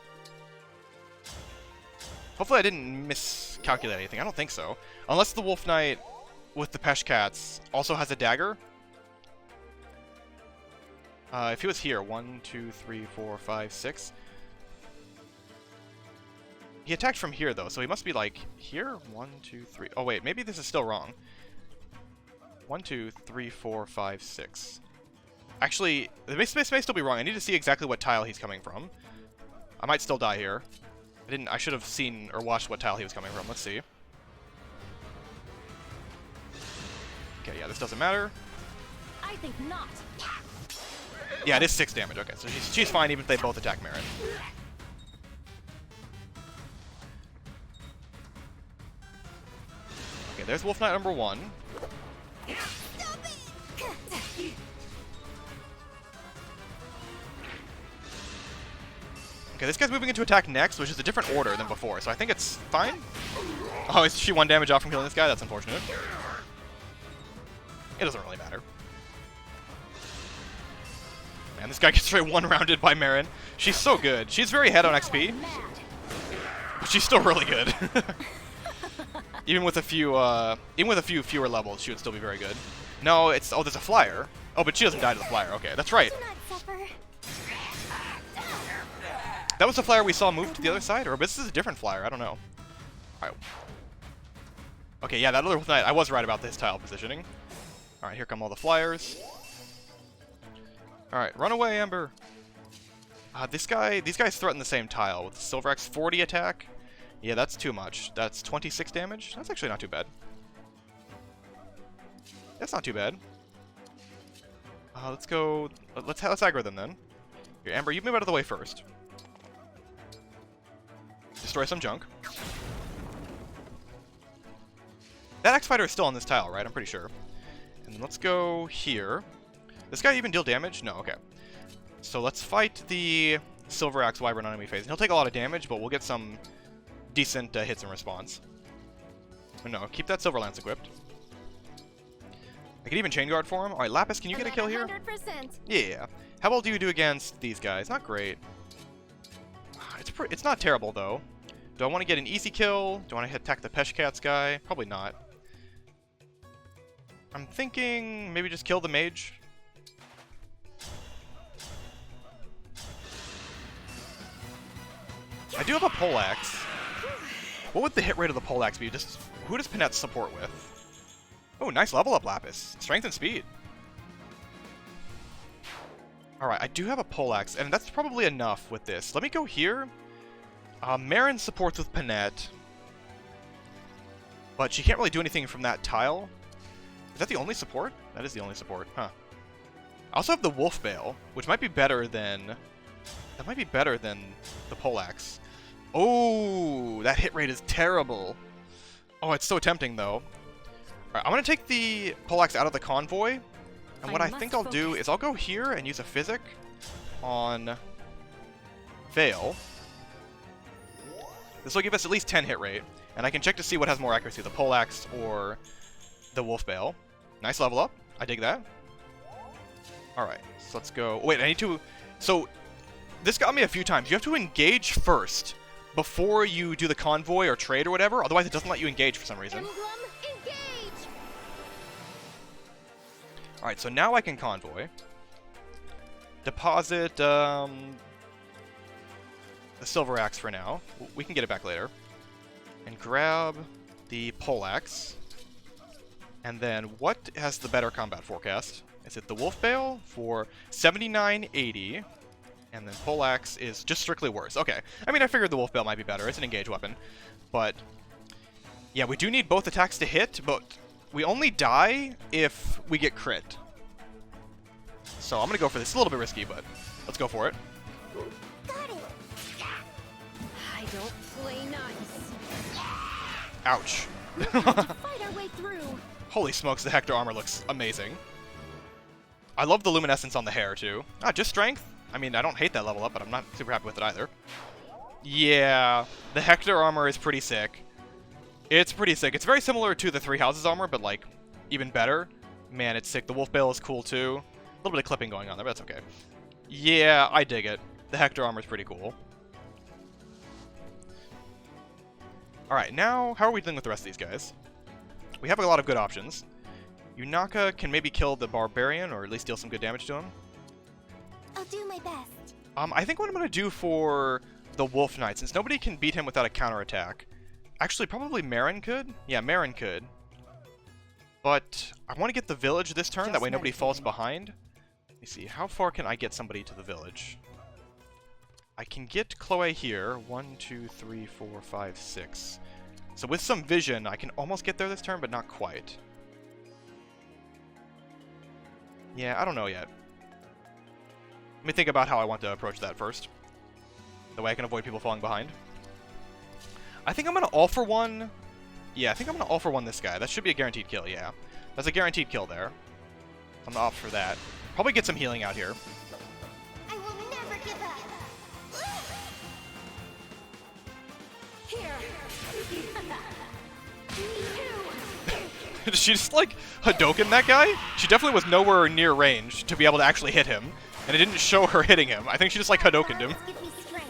Hopefully I didn't miscalculate anything. I don't think so. Unless the Wolf Knight with the Pesh Cats also has a dagger. If he was here, 1, 2, 3, 4, 5, 6. He attacked from here, though, so he must be, like, here? 1, 2, 3. Oh, wait, maybe this is still wrong. 1, 2, 3, 4, 5, 6. Actually, this may still be wrong. I need to see exactly what tile he's coming from. I might still die here. I should have seen or watched what tile he was coming from. Let's see. Okay, yeah, this doesn't matter. I think not. Yeah, it is 6 damage. Okay, so she's fine even if they both attack Marin. Okay, there's Wolf Knight number 1. Okay, this guy's moving into attack next, which is a different order than before, so I think it's fine. Oh, is she 1 damage off from killing this guy? That's unfortunate. It doesn't really matter. Man, this guy gets straight 1-rounded by Marin. She's so good. She's very ahead on XP, but she's still really good. even with a few fewer levels, she would still be very good. No, it's there's a flyer. Oh, but she doesn't die to the flyer. Okay, that's right. Do not suffer. That was the flyer we saw move to the other side, or this is a different flyer. I don't know. Alright. Okay, yeah, that other Knight, I was right about this tile positioning. Alright, here come all the flyers. Alright, run away, Ember. These guys threaten the same tile with the Silver Axe 40 attack. Yeah, that's too much. That's 26 damage. That's actually not too bad. That's not too bad. Let's go. Let's aggro them then. Here, Ember, you move out of the way first. Destroy some junk. That Axe Fighter is still on this tile, right? I'm pretty sure. And then let's go here. This guy even deal damage? No, okay. So let's fight the Silver Axe Wyvern on enemy phase. And he'll take a lot of damage, but we'll get some decent hits in response. Oh, no, keep that Silver Lance equipped. I can even Chain Guard for him. Alright, Lapis, can you get a kill here? 100%. Yeah. How well do you do against these guys? Not great. It's not terrible, though. Do I want to get an easy kill? Do I want to attack the Peshkats guy? Probably not. I'm thinking maybe just kill the mage. I do have a poleaxe. What would the hit rate of the poleaxe be? Just who does Panette support with? Oh, nice level up, Lapis. Strength and speed. Alright, I do have a poleaxe, and that's probably enough with this. Let me go here. Marin supports with Panette, but she can't really do anything from that tile. Is that the only support? That is the only support, huh. I also have the Wolf Veyle, which might be better than... That might be better than the poleaxe. Oh, that hit rate is terrible. Oh, it's so tempting, though. Alright, I'm going to take the poleaxe out of the convoy, and what I think I'll do is I'll go here and use a physic on Veyle. This will give us at least 10 hit rate, and I can check to see what has more accuracy, the poleaxe or the Wolf Veyle. Nice level up. I dig that. Alright, so let's go. Wait, I need to... So, this got me a few times. You have to engage first before you do the convoy or trade or whatever, otherwise it doesn't let you engage for some reason. Emblem, engage! Alright, so now I can convoy. Deposit, the Silver Axe for now. We can get it back later. And grab the poleaxe. And then, what has the better combat forecast? Is it the Wolf Veyle for 7980? And then poleaxe is just strictly worse. Okay. I mean, I figured the Wolf Veyle might be better. It's an engage weapon. But, yeah, we do need both attacks to hit, but we only die if we get crit. So I'm going to go for this. It's a little bit risky, but let's go for it. Got it. I don't play nice. Ouch. Fight our way through. Holy smokes, the Hector armor looks amazing. I love the luminescence on the hair, too. Just strength? I mean, I don't hate that level up, but I'm not super happy with it either. Yeah, the Hector armor is pretty sick. It's pretty sick. It's very similar to the Three Houses armor, but, like, even better. Man, it's sick. The Wolf Veyle is cool, too. A little bit of clipping going on there, but that's okay. Yeah, I dig it. The Hector armor is pretty cool. Alright, now, how are we dealing with the rest of these guys? We have a lot of good options. Yunaka can maybe kill the Barbarian, or at least deal some good damage to him. I'll do my best. I think what I'm going to do for the Wolf Knight, since nobody can beat him without a counterattack. Actually, probably Marin could? Yeah, Marin could. But I want to get the village this turn, that way nobody falls behind. Let me see, how far can I get somebody to the village? I can get Chloe here. 1, 2, 3, 4, 5, 6. So with some vision, I can almost get there this turn, but not quite. Yeah, I don't know yet. Let me think about how I want to approach that first. That way I can avoid people falling behind. I think I'm going to all for one Yeah, I think I'm going to all for one this guy. That should be a guaranteed kill, yeah. That's a guaranteed kill there. I'm going to opt for that. Probably get some healing out here. I will never give up. Here. Did she just, like, Hadoken that guy? She definitely was nowhere near range to be able to actually hit him. And it didn't show her hitting him. I think she just, like, Hadokened him. Give me strength.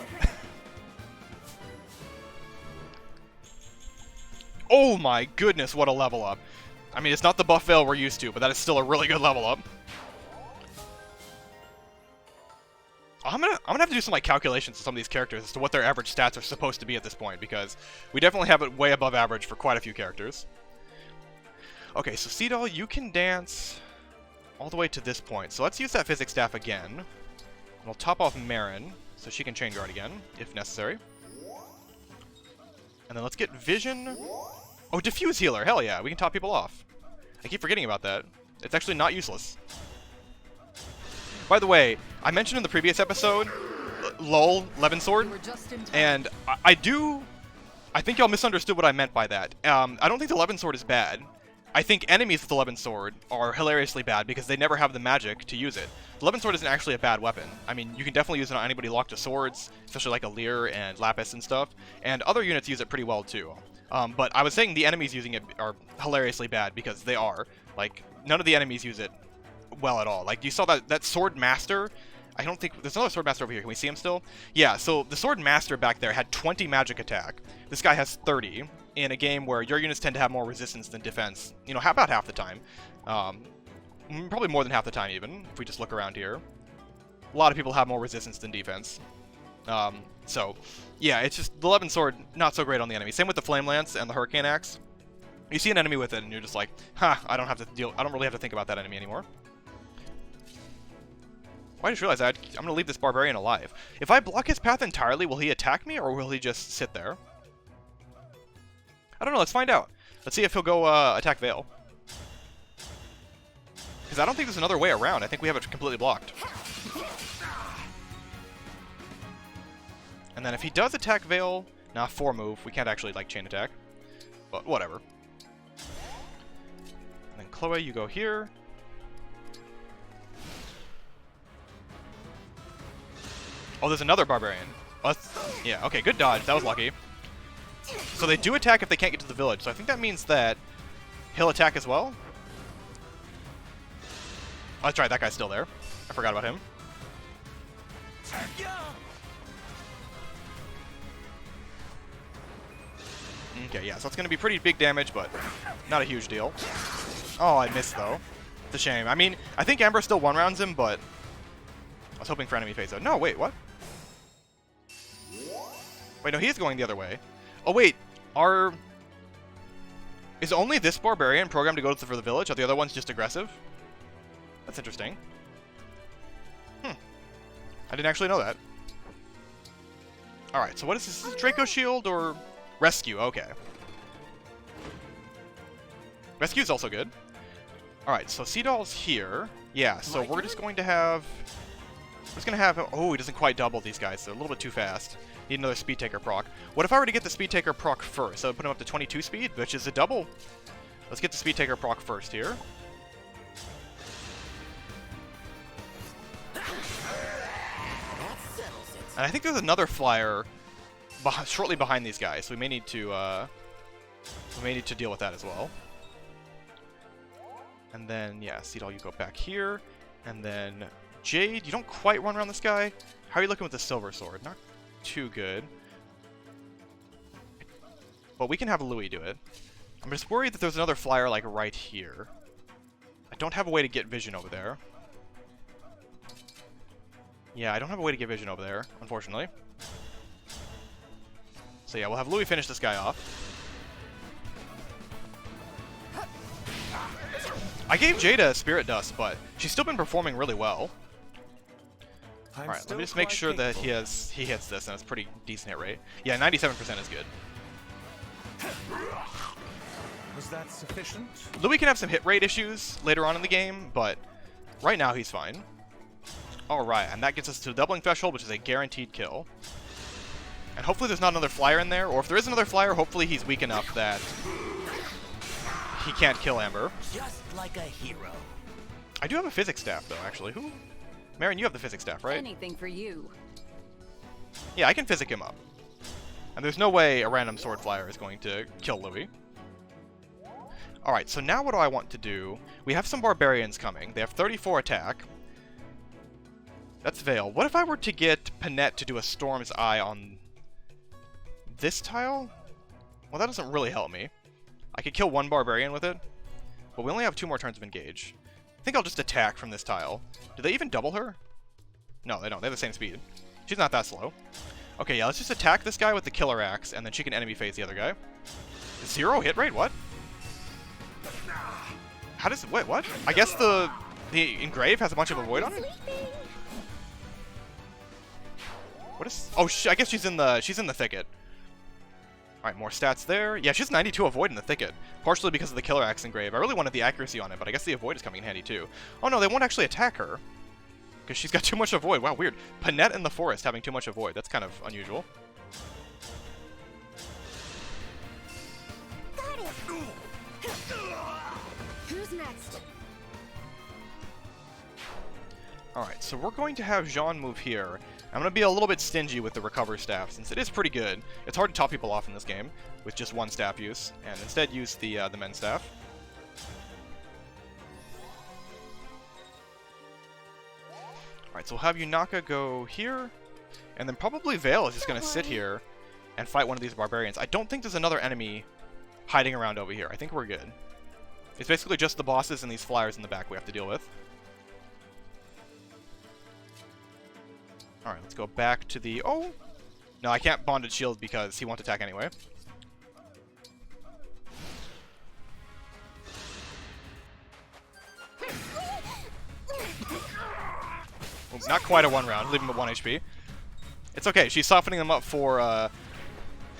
Oh my goodness, what a level up. I mean, it's not the buff Veyle we're used to, but that is still a really good level up. I'm gonna have to do some like calculations of some of these characters as to what their average stats are supposed to be at this point, because we definitely have it way above average for quite a few characters. Okay, so Seadoll, you can dance all the way to this point. So let's use that physics staff again. And we'll top off Marin, so she can chain guard again, if necessary. And then let's get Vision. Oh, Diffuse Healer, hell yeah, we can top people off. I keep forgetting about that. It's actually not useless. By the way, I mentioned in the previous episode, lol, Levin Sword, and I think y'all misunderstood what I meant by that. I don't think the Levin Sword is bad. I think enemies with the Levin Sword are hilariously bad because they never have the magic to use it. The Levin Sword isn't actually a bad weapon. I mean, you can definitely use it on anybody locked to swords, especially like Alear and Lapis and stuff, and other units use it pretty well too. But I was saying the enemies using it are hilariously bad because they are. Like, none of the enemies use it well at all. Like, you saw that Sword Master. I don't think... There's another Sword Master over here. Can we see him still? Yeah, so the Sword Master back there had 20 magic attack. This guy has 30 in a game where your units tend to have more resistance than defense. You know, about half the time. Probably more than half the time, even, if we just look around here. A lot of people have more resistance than defense. So, yeah, it's just... The Levin Sword, not so great on the enemy. Same with the Flame Lance and the Hurricane Axe. You see an enemy with it, and you're just like, I don't really have to think about that enemy anymore. Well, I just realized I'm going to leave this Barbarian alive. If I block his path entirely, will he attack me, or will he just sit there? I don't know, let's find out. Let's see if he'll go attack Veyle. Because I don't think there's another way around. I think we have it completely blocked. And then if he does attack Veyle, nah, 4 move. We can't actually, like, chain attack. But whatever. And then Chloe, you go here. Oh, there's another Barbarian. Oh, yeah, okay, good dodge. That was lucky. So they do attack if they can't get to the village. So I think that means that he'll attack as well. Oh, that's right, that guy's still there. I forgot about him. Okay, yeah, so it's going to be pretty big damage, but not a huge deal. Oh, I missed, though. It's a shame. I mean, I think Amber still one-rounds him, but I was hoping for enemy phase out. No, wait, what? Wait, no, he is going the other way. Oh, wait, is only this Barbarian programmed to go for the village? Are the other ones just aggressive? That's interesting. I didn't actually know that. Alright, so what is this? Is this Draco Shield or Rescue? Okay. Rescue is also good. Alright, so Seadoll's here. Yeah, so we're just going to have... Oh, he doesn't quite double these guys. They're a little bit too fast. Need another Speed Taker proc. What if I were to get the Speed Taker proc first? That would put him up to 22 speed, which is a double. Let's get the Speed Taker proc first here. And I think there's another flyer shortly behind these guys, so we may need to deal with that as well. And then, yeah, Seadoll, you go back here. And then Jade, you don't quite run around this guy. How are you looking with the Silver Sword? Not too good. But we can have Louis do it. I'm just worried that there's another flyer, like, right here. I don't have a way to get vision over there. Yeah, I don't have a way to get vision over there, unfortunately. So yeah, we'll have Louis finish this guy off. I gave Jada Spirit Dust, but she's still been performing really well. Alright, let me just make sure that he hits this, and it's pretty decent hit rate. Yeah, 97% is good. Was that sufficient? Louis can have some hit rate issues later on in the game, but right now he's fine. Alright, and that gets us to the doubling threshold, which is a guaranteed kill. And hopefully there's not another flyer in there, or if there is another flyer, hopefully he's weak enough that he can't kill Amber. Just like a hero. I do have a physics staff, though, actually. Who? Marin, you have the physics staff, right? Anything for you. Yeah, I can physic him up. And there's no way a random sword flyer is going to kill Louis. Alright, so now what do I want to do? We have some barbarians coming. They have 34 attack. That's Veyle. What if I were to get Panette to do a Storm's Eye on this tile? Well, that doesn't really help me. I could kill one barbarian with it, but we only have 2 more turns of engage. I think I'll just attack from this tile. Do they even double her? No, they don't. They have the same speed. She's not that slow. Okay, yeah, let's just attack this guy with the killer axe, and then she can enemy phase the other guy. 0 hit rate? What? How does... Wait, what? I guess the engrave has a bunch of avoid on it? What is... Oh, I guess she's in the thicket. Alright, more stats there. Yeah, she has 92 avoid in the thicket. Partially because of the killer axe engrave. I really wanted the accuracy on it, but I guess the avoid is coming in handy too. Oh no, they won't actually attack her. Because she's got too much avoid. Wow, weird. Panette in the forest having too much avoid. That's kind of unusual. Got it. Who's next? Alright, so we're going to have Jean move here. I'm going to be a little bit stingy with the recover staff, since it is pretty good. It's hard to top people off in this game with just one staff use, and instead use the men's staff. Alright, so we'll have Yunaka go here, and then probably Veyle is just going to sit here and fight one of these barbarians. I don't think there's another enemy hiding around over here. I think we're good. It's basically just the bosses and these flyers in the back we have to deal with. Alright, let's go back to the... Oh! No, I can't bonded shield because he won't attack anyway. Well, not quite a 1 round, leave him at 1 HP. It's okay, she's softening them up for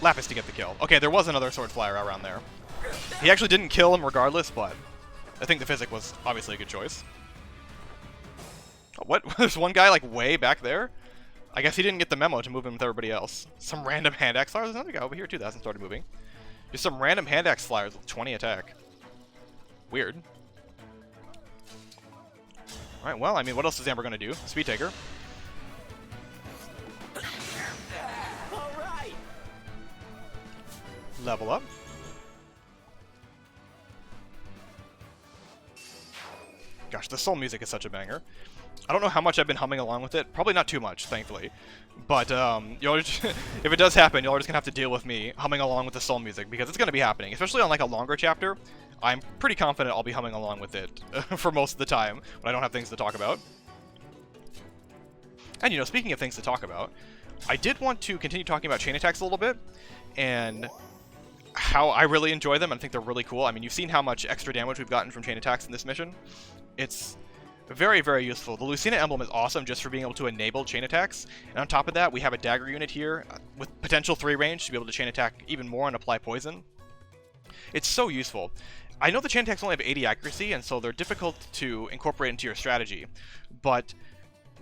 Lapis to get the kill. Okay, there was another sword flyer around there. He actually didn't kill him regardless, but I think the physic was obviously a good choice. Oh, what? There's one guy like way back there? I guess he didn't get the memo to move him with everybody else. Some random hand axe flyer. There's another guy over here too that hasn't started moving. Just some random hand axe flyers with 20 attack. Weird. Alright, well, I mean, what else is Amber gonna do? Speed taker. Alright! Level up. Gosh, the soul music is such a banger. I don't know how much I've been humming along with it. Probably not too much, thankfully. But if it does happen, y'all are just gonna have to deal with me humming along with the soul music because it's gonna be happening, especially on like a longer chapter. I'm pretty confident I'll be humming along with it for most of the time when I don't have things to talk about. And speaking of things to talk about, I did want to continue talking about chain attacks a little bit and how I really enjoy them. I think they're really cool. I mean, you've seen how much extra damage we've gotten from chain attacks in this mission. It's very, very useful. The Lucina emblem is awesome just for being able to enable chain attacks. And on top of that, we have a dagger unit here with potential 3 range to be able to chain attack even more and apply poison. It's so useful. I know the chain attacks only have 80 accuracy, and so they're difficult to incorporate into your strategy. But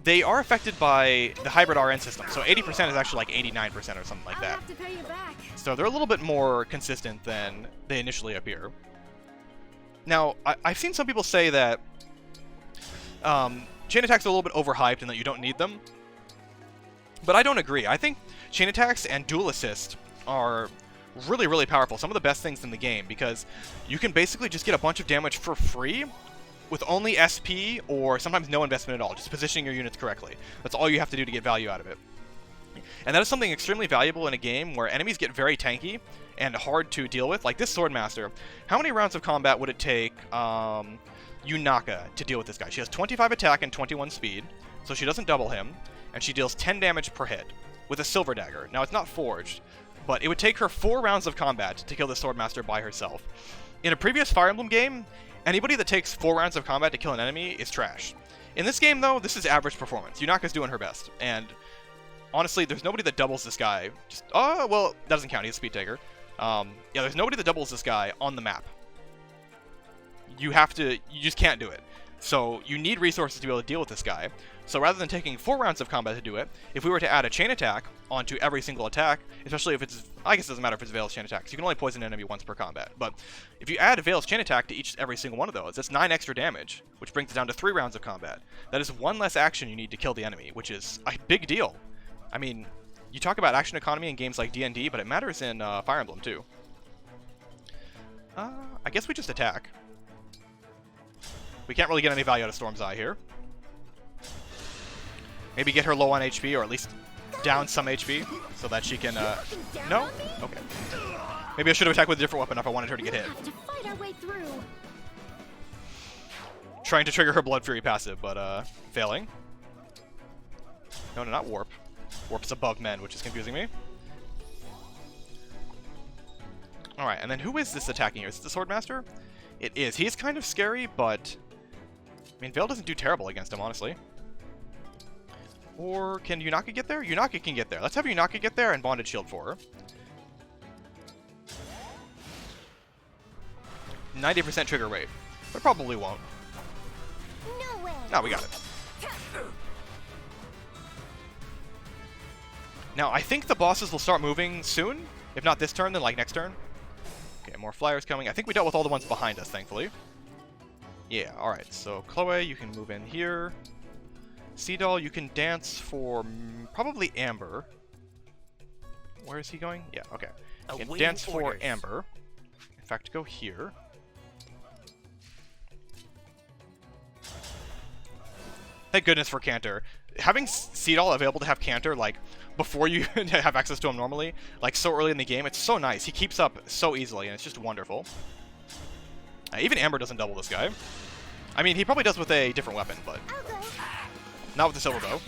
they are affected by the hybrid RN system. So 80% is actually like 89% or something like that. I'll have to pay you back. So they're a little bit more consistent than they initially appear. Now, I've seen some people say that chain attacks are a little bit overhyped and that you don't need them. But I don't agree. I think chain attacks and dual assist are really, really powerful. Some of the best things in the game because you can basically just get a bunch of damage for free with only SP or sometimes no investment at all, just positioning your units correctly. That's all you have to do to get value out of it. And that is something extremely valuable in a game where enemies get very tanky and hard to deal with. Like this Swordmaster, how many rounds of combat would it take Yunaka to deal with this guy? She has 25 attack and 21 speed, so she doesn't double him, and she deals 10 damage per hit with a silver dagger. Now it's not forged, but it would take her 4 rounds of combat to kill the Swordmaster by herself. In a previous Fire Emblem game, anybody that takes 4 rounds of combat to kill an enemy is trash. In this game, though, this is average performance. Yunaka's doing her best, and honestly, there's nobody that doubles this guy. Well, that doesn't count. He's a speed taker. Yeah, there's nobody that doubles this guy on the map. You just can't do it. So you need resources to be able to deal with this guy. So rather than taking 4 rounds of combat to do it, if we were to add a chain attack onto every single attack, especially if it's, I guess it doesn't matter if it's Veyle's chain attack, 'cause you can only poison an enemy once per combat. But if you add Veyle's chain attack to every single one of those, that's 9 extra damage, which brings it down to 3 rounds of combat. That is 1 less action you need to kill the enemy, which is a big deal. I mean, you talk about action economy in games like D&D, but it matters in Fire Emblem too. I guess we just attack. We can't really get any value out of Storm's Eye here. Maybe get her low on HP, or at least down some HP, so that she can, no? Okay. Maybe I should have attacked with a different weapon if I wanted her to get hit. Have to fight our way through. Trying to trigger her Blood Fury passive, but, failing. No, not Warp. Warp's above men, which is confusing me. Alright, and then who is this attacking here? Is it the Swordmaster? It is. He's kind of scary, but I mean, Veyle doesn't do terrible against him, honestly. Or can Yunaka get there? Yunaka can get there. Let's have Yunaka get there and Bonded Shield for her. 90% trigger rate, but probably won't. No way. No, we got it. Now, I think the bosses will start moving soon. If not this turn, then like next turn. Okay, more flyers coming. I think we dealt with all the ones behind us, thankfully. Yeah, alright. So, Chloe, you can move in here. Seadoll, you can dance for probably Amber. Where is he going? Yeah, okay. You can dance for Amber. In fact, go here. Thank goodness for Cantor. Having Seadoll available to have Cantor, like, before you have access to him normally, like, so early in the game, it's so nice. He keeps up so easily, and it's just wonderful. Even Amber doesn't double this guy. I mean, he probably does with a different weapon, but not with the Silver Bow.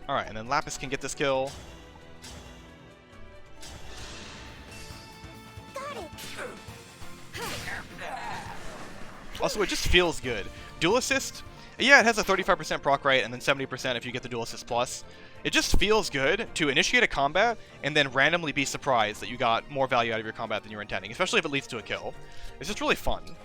Alright, and then Lapis can get this kill. Also, it just feels good. Dual Assist, yeah, it has a 35% proc rate and then 70% if you get the Dual Assist Plus. It just feels good to initiate a combat and then randomly be surprised that you got more value out of your combat than you were intending, especially if it leads to a kill. It's just really fun.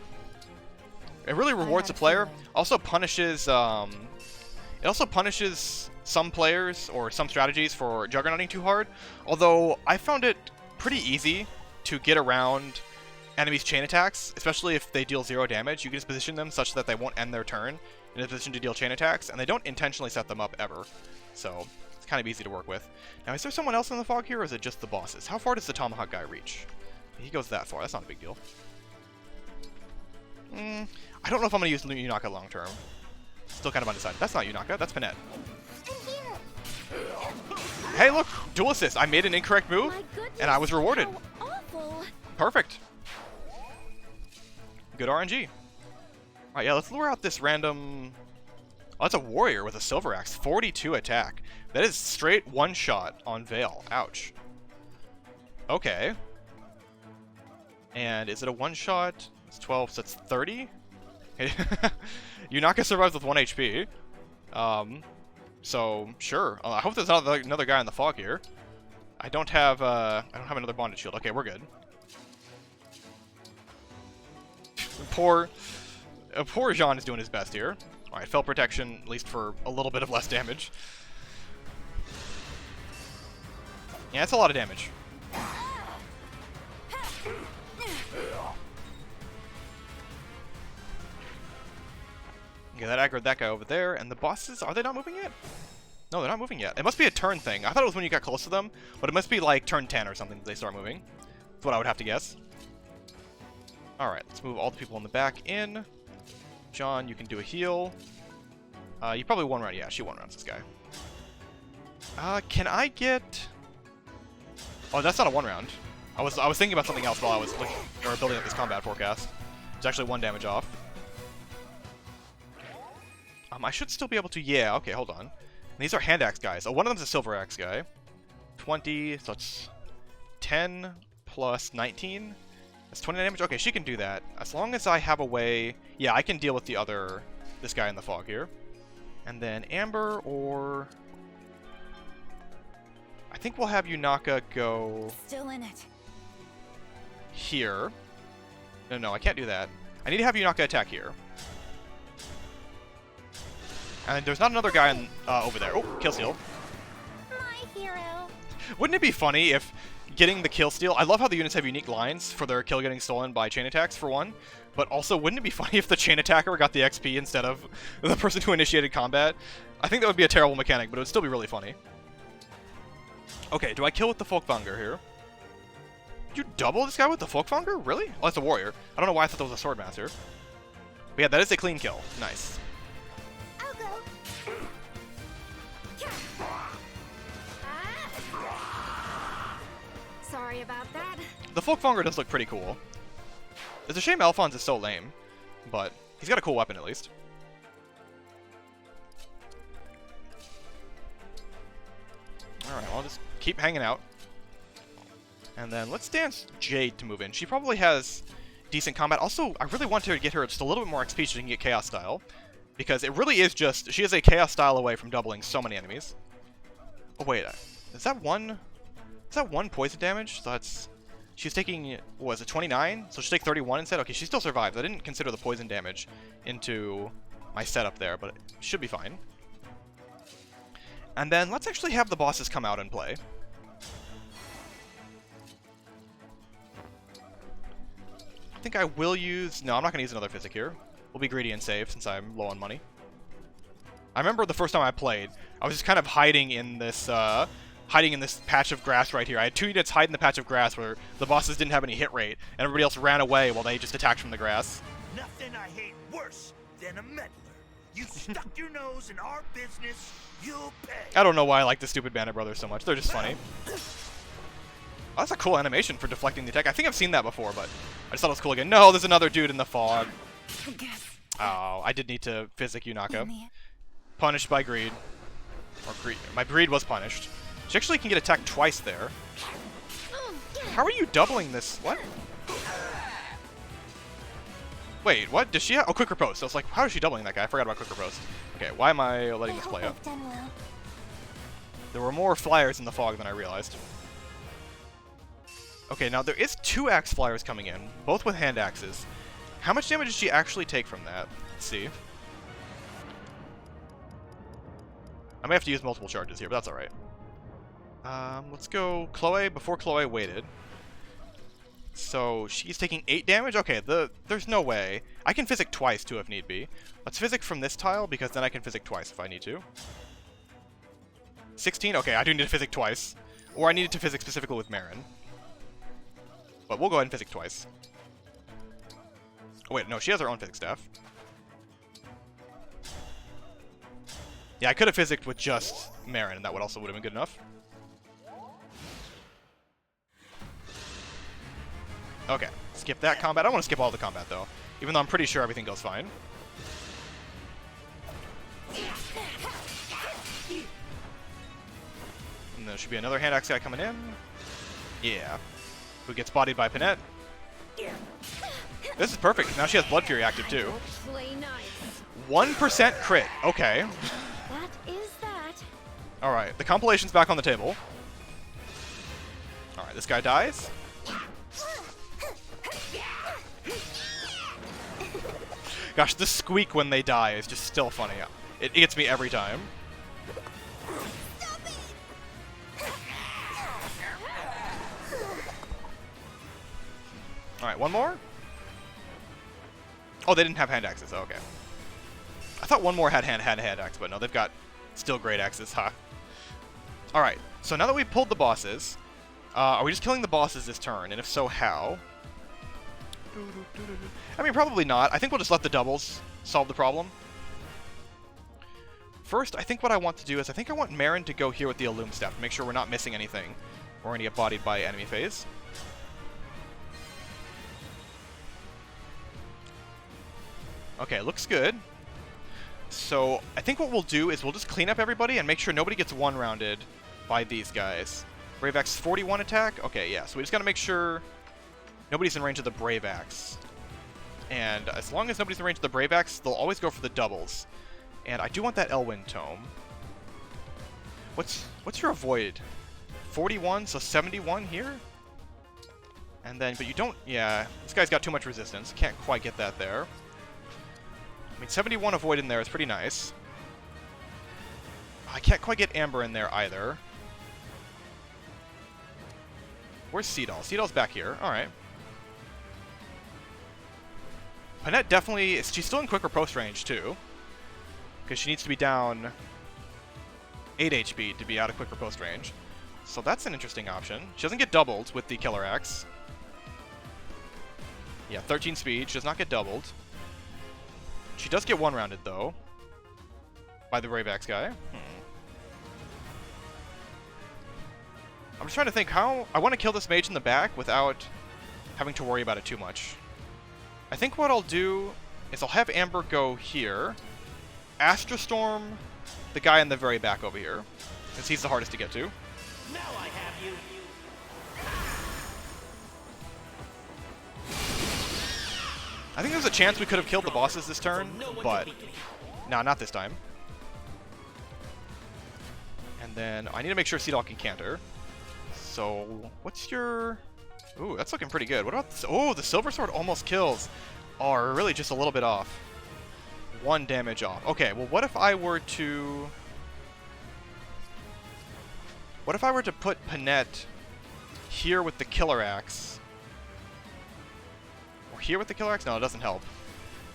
It really rewards the player. Also punishes, it also punishes some players or some strategies for juggernauting too hard. Although I found it pretty easy to get around enemies' chain attacks, especially if they deal 0 damage. You can just position them such that they won't end their turn in a position to deal chain attacks, and they don't intentionally set them up ever. So it's kind of easy to work with. Now, is there someone else in the fog here, or is it just the bosses? How far does the Tomahawk guy reach? He goes that far. That's not a big deal. I don't know if I'm going to use Yunaka long term. Still kind of undecided. That's not Yunaka. That's Panette. Hey, look! Dual assist. I made an incorrect move, and I was rewarded. Perfect. Good RNG. Alright, yeah, let's lure out this random... Oh, that's a warrior with a silver axe. 42 attack. That is straight one-shot on Veyle. Ouch. Okay. And is it a one-shot? It's 12, so it's 30? Yunaka survives with 1 HP. So, sure. I hope there's not another guy in the fog here. I don't have another bonded shield. Okay, we're good. Poor Jean is doing his best here. Alright, fell protection, at least for a little bit of less damage. Yeah, it's a lot of damage. Okay, that aggroed that guy over there, and the bosses, are they not moving yet? No, they're not moving yet. It must be a turn thing. I thought it was when you got close to them, but it must be like turn 10 or something that they start moving. That's what I would have to guess. Alright, let's move all the people in the back in. John, you can do a heal. You probably one round. Yeah, she one rounds this guy. Can I get... Oh, that's not a one round. I was thinking about something else while I was looking, or building up this combat forecast. It's actually 1 damage off. I should still be able to... Yeah, okay, hold on. And these are hand axe guys. Oh, one of them's a silver axe guy. 20, so it's 10 plus 19. That's 20 damage? Okay, she can do that. As long as I have a way... Yeah, I can deal with this guy in the fog here. And then Amber or... I think we'll have Yunaka go... Still in it. here. No, I can't do that. I need to have Unaka attack here. And there's not another guy over there. Oh, kill steal. My hero. Wouldn't it be funny if getting the kill steal... I love how the units have unique lines for their kill getting stolen by chain attacks, for one. But also, wouldn't it be funny if the chain attacker got the XP instead of the person who initiated combat? I think that would be a terrible mechanic, but it would still be really funny. Okay, do I kill with the Folkvanger here? You double this guy with the Folkvanger? Really? Oh, that's a warrior. I don't know why I thought that was a Swordmaster. But yeah, that is a clean kill. Nice. I'll go. Sorry about that. The Folkvanger does look pretty cool. It's a shame Alphonse is so lame, but he's got a cool weapon at least. Alright, I'll just keep hanging out. And then let's dance Jade to move in. She probably has decent combat. Also, I really want to get her just a little bit more XP so she can get Chaos Style. Because it really is just... She is a Chaos Style away from doubling so many enemies. Oh, wait. Is that one... Is that one poison damage? So that's... She's taking... What was it, 29? So she'll take 31 instead? Okay, she still survives. I didn't consider the poison damage into my setup there, but it should be fine. And then let's actually have the bosses come out and play. I think I will use... No, I'm not going to use another Physic here. We'll be greedy and save since I'm low on money. I remember the first time I played, I was just kind of hiding in this patch of grass right here. I had 2 units hide in the patch of grass where the bosses didn't have any hit rate, and everybody else ran away while they just attacked from the grass. Nothing I hate worse than a meddler. You stuck your nose in our business, you'll pay. I don't know why I like the stupid Bandit Brothers so much. They're just funny. Oh, that's a cool animation for deflecting the attack. I think I've seen that before, but I just thought it was cool again. No, there's another dude in the fog. Oh, I did need to Physic Unaka. Punished by greed. Or greed. My greed was punished. She actually can get attacked twice there. How are you doubling this? What? Wait, what? Does she have... Oh, Quick Riposte. I was like, how is she doubling that guy? I forgot about Quick Riposte. Okay, why am I letting this play out? There were more flyers in the fog than I realized. Okay, now there is 2 axe flyers coming in, both with hand axes. How much damage did she actually take from that? Let's see. I may have to use multiple charges here, but that's alright. Let's go Chloe before Chloe waited. So she's taking 8 damage? Okay, there's no way. I can Physic twice too if need be. Let's Physic from this tile because then I can Physic twice if I need to. 16? Okay, I do need to Physic twice. Or I needed to Physic specifically with Marin. But we'll go ahead and Physic twice. Oh wait, no, she has her own Physic staff. Yeah, I could have Physicked with just Marin and that would have been good enough. Okay, skip that combat. I don't want to skip all the combat, though. Even though I'm pretty sure everything goes fine. And there should be another hand axe guy coming in. Yeah. Who gets bodied by Panette. This is perfect. Now she has Blood Fury active, too. Play nice. 1% crit. Okay. That is that. Alright, the compilation's back on the table. Alright, this guy dies. Gosh, the squeak when they die is just still funny. It gets me every time. Alright, one more? Oh, they didn't have hand axes. Oh, okay. I thought one more had hand axe, but no, they've got still great axes, huh? Alright, so now that we've pulled the bosses, are we just killing the bosses this turn? And if so, how? I mean, probably not. I think we'll just let the doubles solve the problem. First, I think what I want to do is I think I want Marin to go here with the Illum Staff to make sure we're not missing anything. We're going to get bodied by enemy phase. Okay, looks good. So, I think what we'll do is we'll just clean up everybody and make sure nobody gets one-rounded by these guys. Brave Axe 41 attack? Okay, yeah, so we just gotta make sure nobody's in range of the Brave Axe. And as long as nobody's in range of the Brave Axe, they'll always go for the doubles. And I do want that Elwyn Tome. What's your Avoid? 41, so 71 here? And then, but you don't, yeah, this guy's got too much resistance. Can't quite get that there. I mean, 71 avoid in there is pretty nice. I can't quite get Amber in there either. Where's Seadoll? Seadoll's back here. Alright. Panette definitely, she's still in quick riposte range too. Because she needs to be down 8 HP to be out of quick riposte range. So that's an interesting option. She doesn't get doubled with the Killer Axe. Yeah, 13 speed. She does not get doubled. She does get one-rounded though. By the Brave Axe guy. I'm just trying to think how... I want to kill this mage in the back without having to worry about it too much. I think what I'll do is I'll have Amber go here. Astra Storm the guy in the very back over here, since he's the hardest to get to. Now I have you. I think there's a chance we could have killed the bosses this turn, but... Nah, not this time. And then I need to make sure Seadoll can canter. So, what's your... Ooh, that's looking pretty good. What about this? Oh, the Silver Sword almost kills. Oh, we're really just a little bit off. 1 damage off. Okay, well, what if I were to... What if I were to put Panette here with the Killer Axe? Or here with the Killer Axe? No, it doesn't help.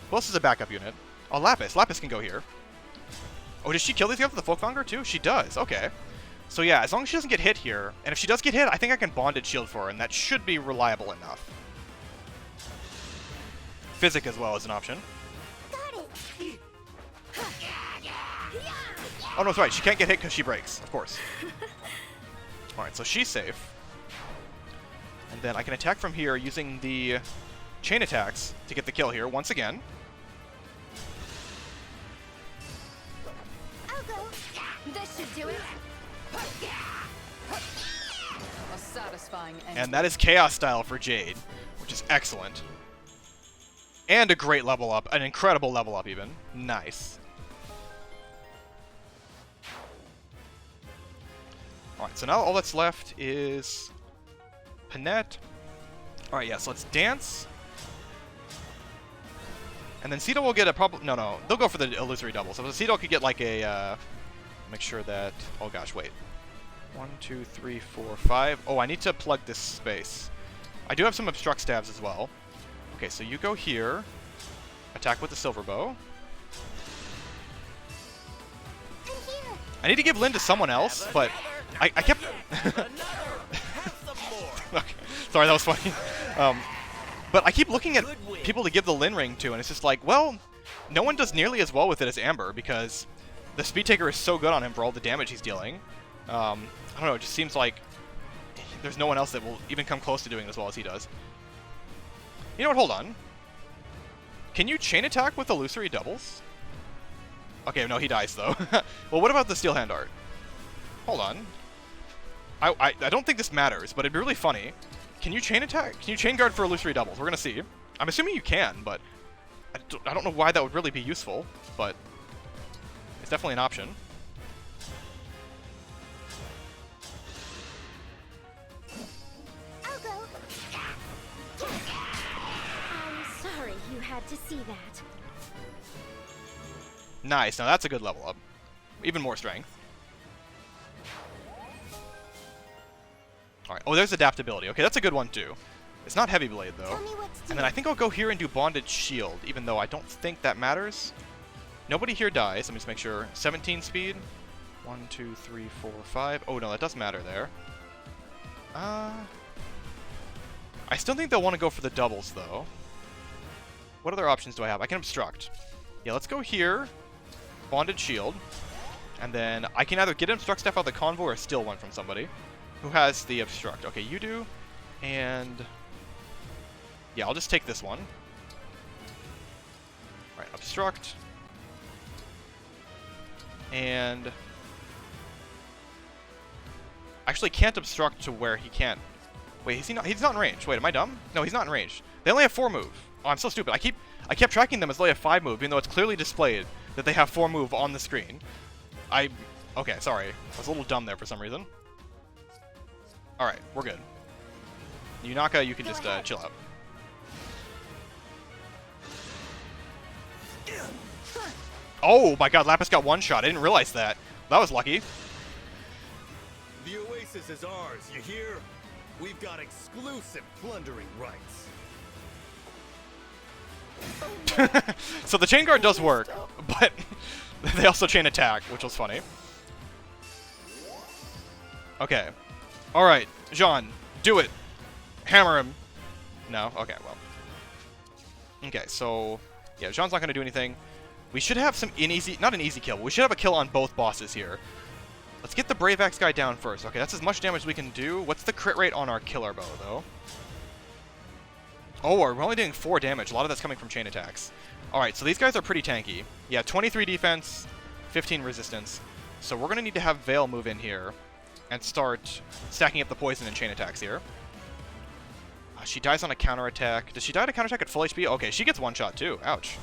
Who else is a backup unit? Oh, Lapis. Lapis can go here. Oh, does she kill these guys with the Folkmonger too? She does. Okay. So yeah, as long as she doesn't get hit here, and if she does get hit, I think I can Bonded Shield for her, and that should be reliable enough. Physic as well is an option. Oh no, it's right. She can't get hit because she breaks, of course. Alright, so she's safe. And then I can attack from here using the chain attacks to get the kill here once again. I'll go. This should do it. A satisfying end. And that is Chaos style for Jade, which is excellent. And a great level up, an incredible level up even. Nice. Alright, so now all that's left is Panette. Alright, yeah, so let's dance. And then Seadoll will get a no, they'll go for the illusory double. So Seadoll could get like a, make sure that, oh gosh, wait. 1, 2, 3, 4, 5. Oh, I need to plug this space. I do have some obstruct stabs as well. Okay, so you go here. Attack with the silver bow. I need to give Lynn to someone else, but I kept... Okay. Sorry, that was funny. But I keep looking at people to give the Lynn ring to, and it's just like, well, no one does nearly as well with it as Amber, because the Speed Taker is so good on him for all the damage he's dealing. I don't know, it just seems like there's no one else that will even come close to doing as well as he does. You know what, hold on. Can you chain attack with illusory doubles? Okay, no, he dies though. Well, what about the Steel Hand Art? Hold on. I don't think this matters, but it'd be really funny. Can you chain attack? Can you chain guard for illusory doubles? We're gonna see. I'm assuming you can, but I don't know why that would really be useful, but it's definitely an option. I'll go. I'm sorry you had to see that. Nice, now that's a good level up. Even more strength. Alright, oh, there's adaptability. Okay, that's a good one too. It's not Heavy Blade though. Tell me what to do. And then I think I'll go here and do Bonded Shield, even though I don't think that matters. Nobody here dies. Let me just make sure. 17 speed. 1, 2, 3, 4, 5. Oh no, that doesn't matter there. I still think they'll want to go for the doubles though. What other options do I have? I can obstruct. Yeah, let's go here. Bonded Shield. And then I can either get Obstruct Staff out of the convoy or steal one from somebody. Who has the Obstruct? Okay, you do. And... yeah, I'll just take this one. Alright, Obstruct. And... actually can't Obstruct to where he can't... wait, is he not? He's not in range. Wait, am I dumb? No, he's not in range. They only have 4 move. Oh, I'm so stupid. I kept tracking them as they have 5 move, even though it's clearly displayed that they have 4 move on the screen. Okay, sorry. I was a little dumb there for some reason. Alright, we're good. Yunaka, you can just chill out. Oh my god, Lapis got one shot. I didn't realize that. That was lucky. The oasis is ours, you hear? We've got exclusive plundering rights. So the chain guard does work, but they also chain attack, which was funny. Okay. Alright, Jean, do it. Hammer him. No? Okay, well. Okay, so... yeah, Jean's not going to do anything. We should have some not an easy kill. We should have a kill on both bosses here. Let's get the Brave Axe guy down first. Okay, that's as much damage as we can do. What's the crit rate on our killer bow, though? Oh, we're only doing 4 damage. A lot of that's coming from chain attacks. Alright, so these guys are pretty tanky. Yeah, 23 defense, 15 resistance. So we're going to need to have Veyle move in here and start stacking up the poison and chain attacks here. She dies on a counterattack. Does she die to counterattack at full HP? Okay, she gets one shot too. Ouch.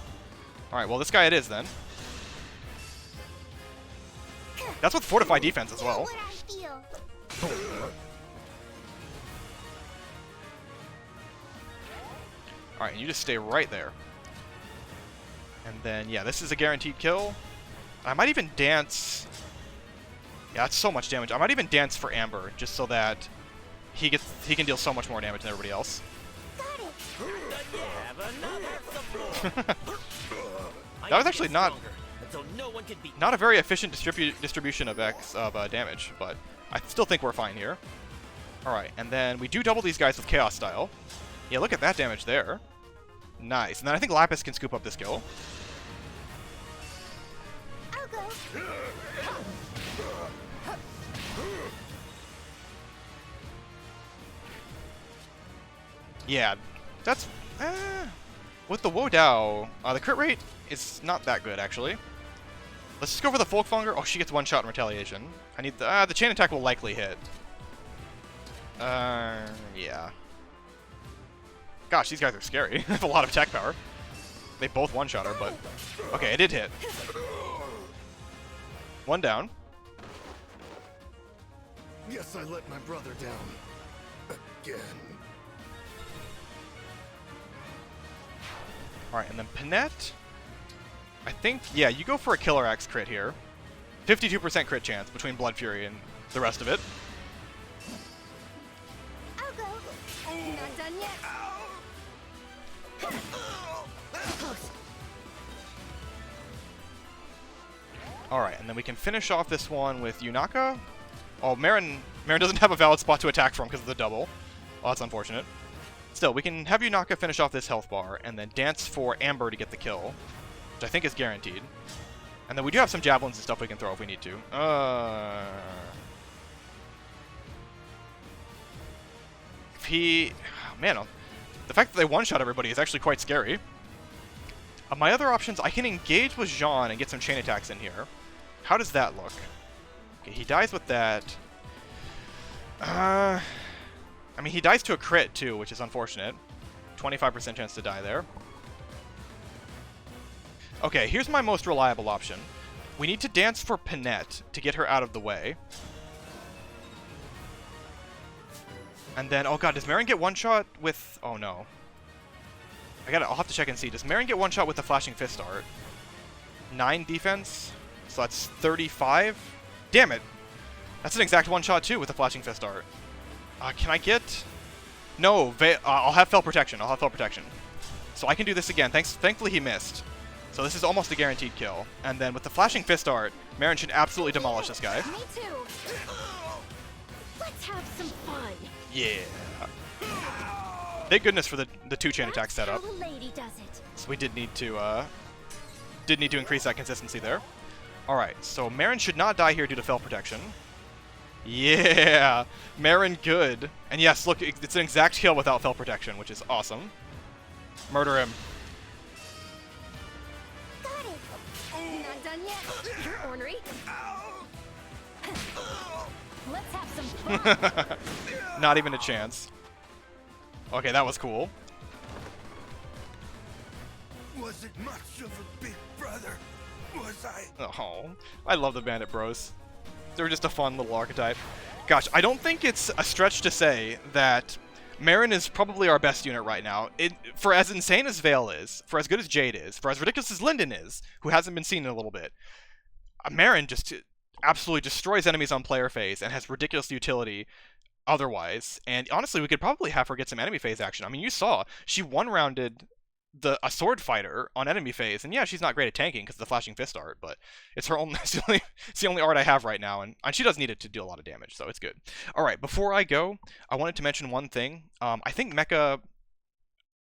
Alright, well this guy it is then. That's with fortified defense as well. Alright, and you just stay right there. And then, yeah, this is a guaranteed kill. I might even dance... yeah, that's so much damage. I might even dance for Amber, just so that he can deal so much more damage than everybody else. That was actually not a very efficient distribution of damage, but I still think we're fine here. Alright, and then we do double these guys with Chaos Style. Yeah, look at that damage there. Nice. And then I think Lapis can scoop up this kill. I'll go. Yeah, that's... with the Wodao, the crit rate is not that good, actually. Let's just go for the Folkfanger. Oh, she gets one shot in retaliation. I need the chain attack will likely hit. Yeah. Gosh, these guys are scary. They have a lot of attack power. They both one-shot her, but... okay, it did hit. One down. Guess I let my brother down. Again. Alright, and then Panette... I think, yeah, you go for a Killer Axe crit here. 52% crit chance between Blood Fury and the rest of it. I'll go. Not done yet. Alright, and then we can finish off this one with Yunaka. Oh, Marin doesn't have a valid spot to attack from because of the double. Well, that's unfortunate. Still, we can have Yunaka finish off this health bar, and then dance for Amber to get the kill, which I think is guaranteed. And then we do have some javelins and stuff we can throw if we need to. If he... man, the fact that they one-shot everybody is actually quite scary. My other options, I can engage with Jean and get some chain attacks in here. How does that look? Okay, he dies with that. I mean, he dies to a crit, too, which is unfortunate. 25% chance to die there. Okay, here's my most reliable option. We need to dance for Panette to get her out of the way. And then, oh god, does Marin get one shot with... oh no. I'll have to check and see. Does Marin get one shot with the Flashing Fist art? 9 defense? So that's 35? Damn it! That's an exact one shot too with the Flashing Fist art. Can I get... no, I'll have Fell Protection. I'll have Fell Protection. So I can do this again. Thankfully he missed. So this is almost a guaranteed kill. And then with the Flashing Fist art, Marin should absolutely demolish this guy. Me too. Let's have some fun. Yeah. Thank goodness for the 2-chain attack setup. How a lady does it. So we did need to increase that consistency there. Alright, so Marin should not die here due to Fell Protection. Yeah! Marin good. And yes, look, it's an exact kill without Fell Protection, which is awesome. Murder him. Got it. Not done yet. You're ornery. Let's have some fun. Not even a chance. Okay, that was cool. Was it much of a big brother? Was I? Oh, I love the Bandit Bros. They're just a fun little archetype. Gosh, I don't think it's a stretch to say that Marin is probably our best unit right now. For as insane as Veyle is, for as good as Jade is, for as ridiculous as Linden is, who hasn't been seen in a little bit, Marin just absolutely destroys enemies on player phase and has ridiculous utility otherwise. And honestly, we could probably have her get some enemy phase action. I mean, you saw, she one-rounded a sword fighter on enemy phase, and yeah, she's not great at tanking because of the flashing fist art, but it's her only it's the only art I have right now, and she does need it to do a lot of damage, so it's good. All right, before I go, I wanted to mention one thing. I think Mekkah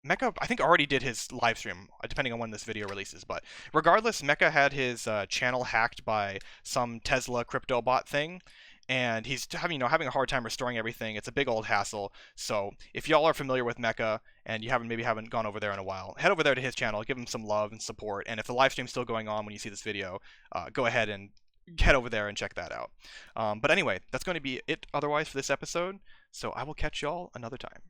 I think already did his live stream, depending on when this video releases, but regardless, Mekkah had his channel hacked by some Tesla crypto bot thing, and he's having a hard time restoring everything. It's a big old hassle. So if y'all are familiar with Mekkah and you haven't gone over there in a while, head over there to his channel, give him some love and support. And if the live stream's still going on when you see this video, go ahead and head over there and check that out. But anyway, that's going to be it otherwise for this episode. So I will catch y'all another time.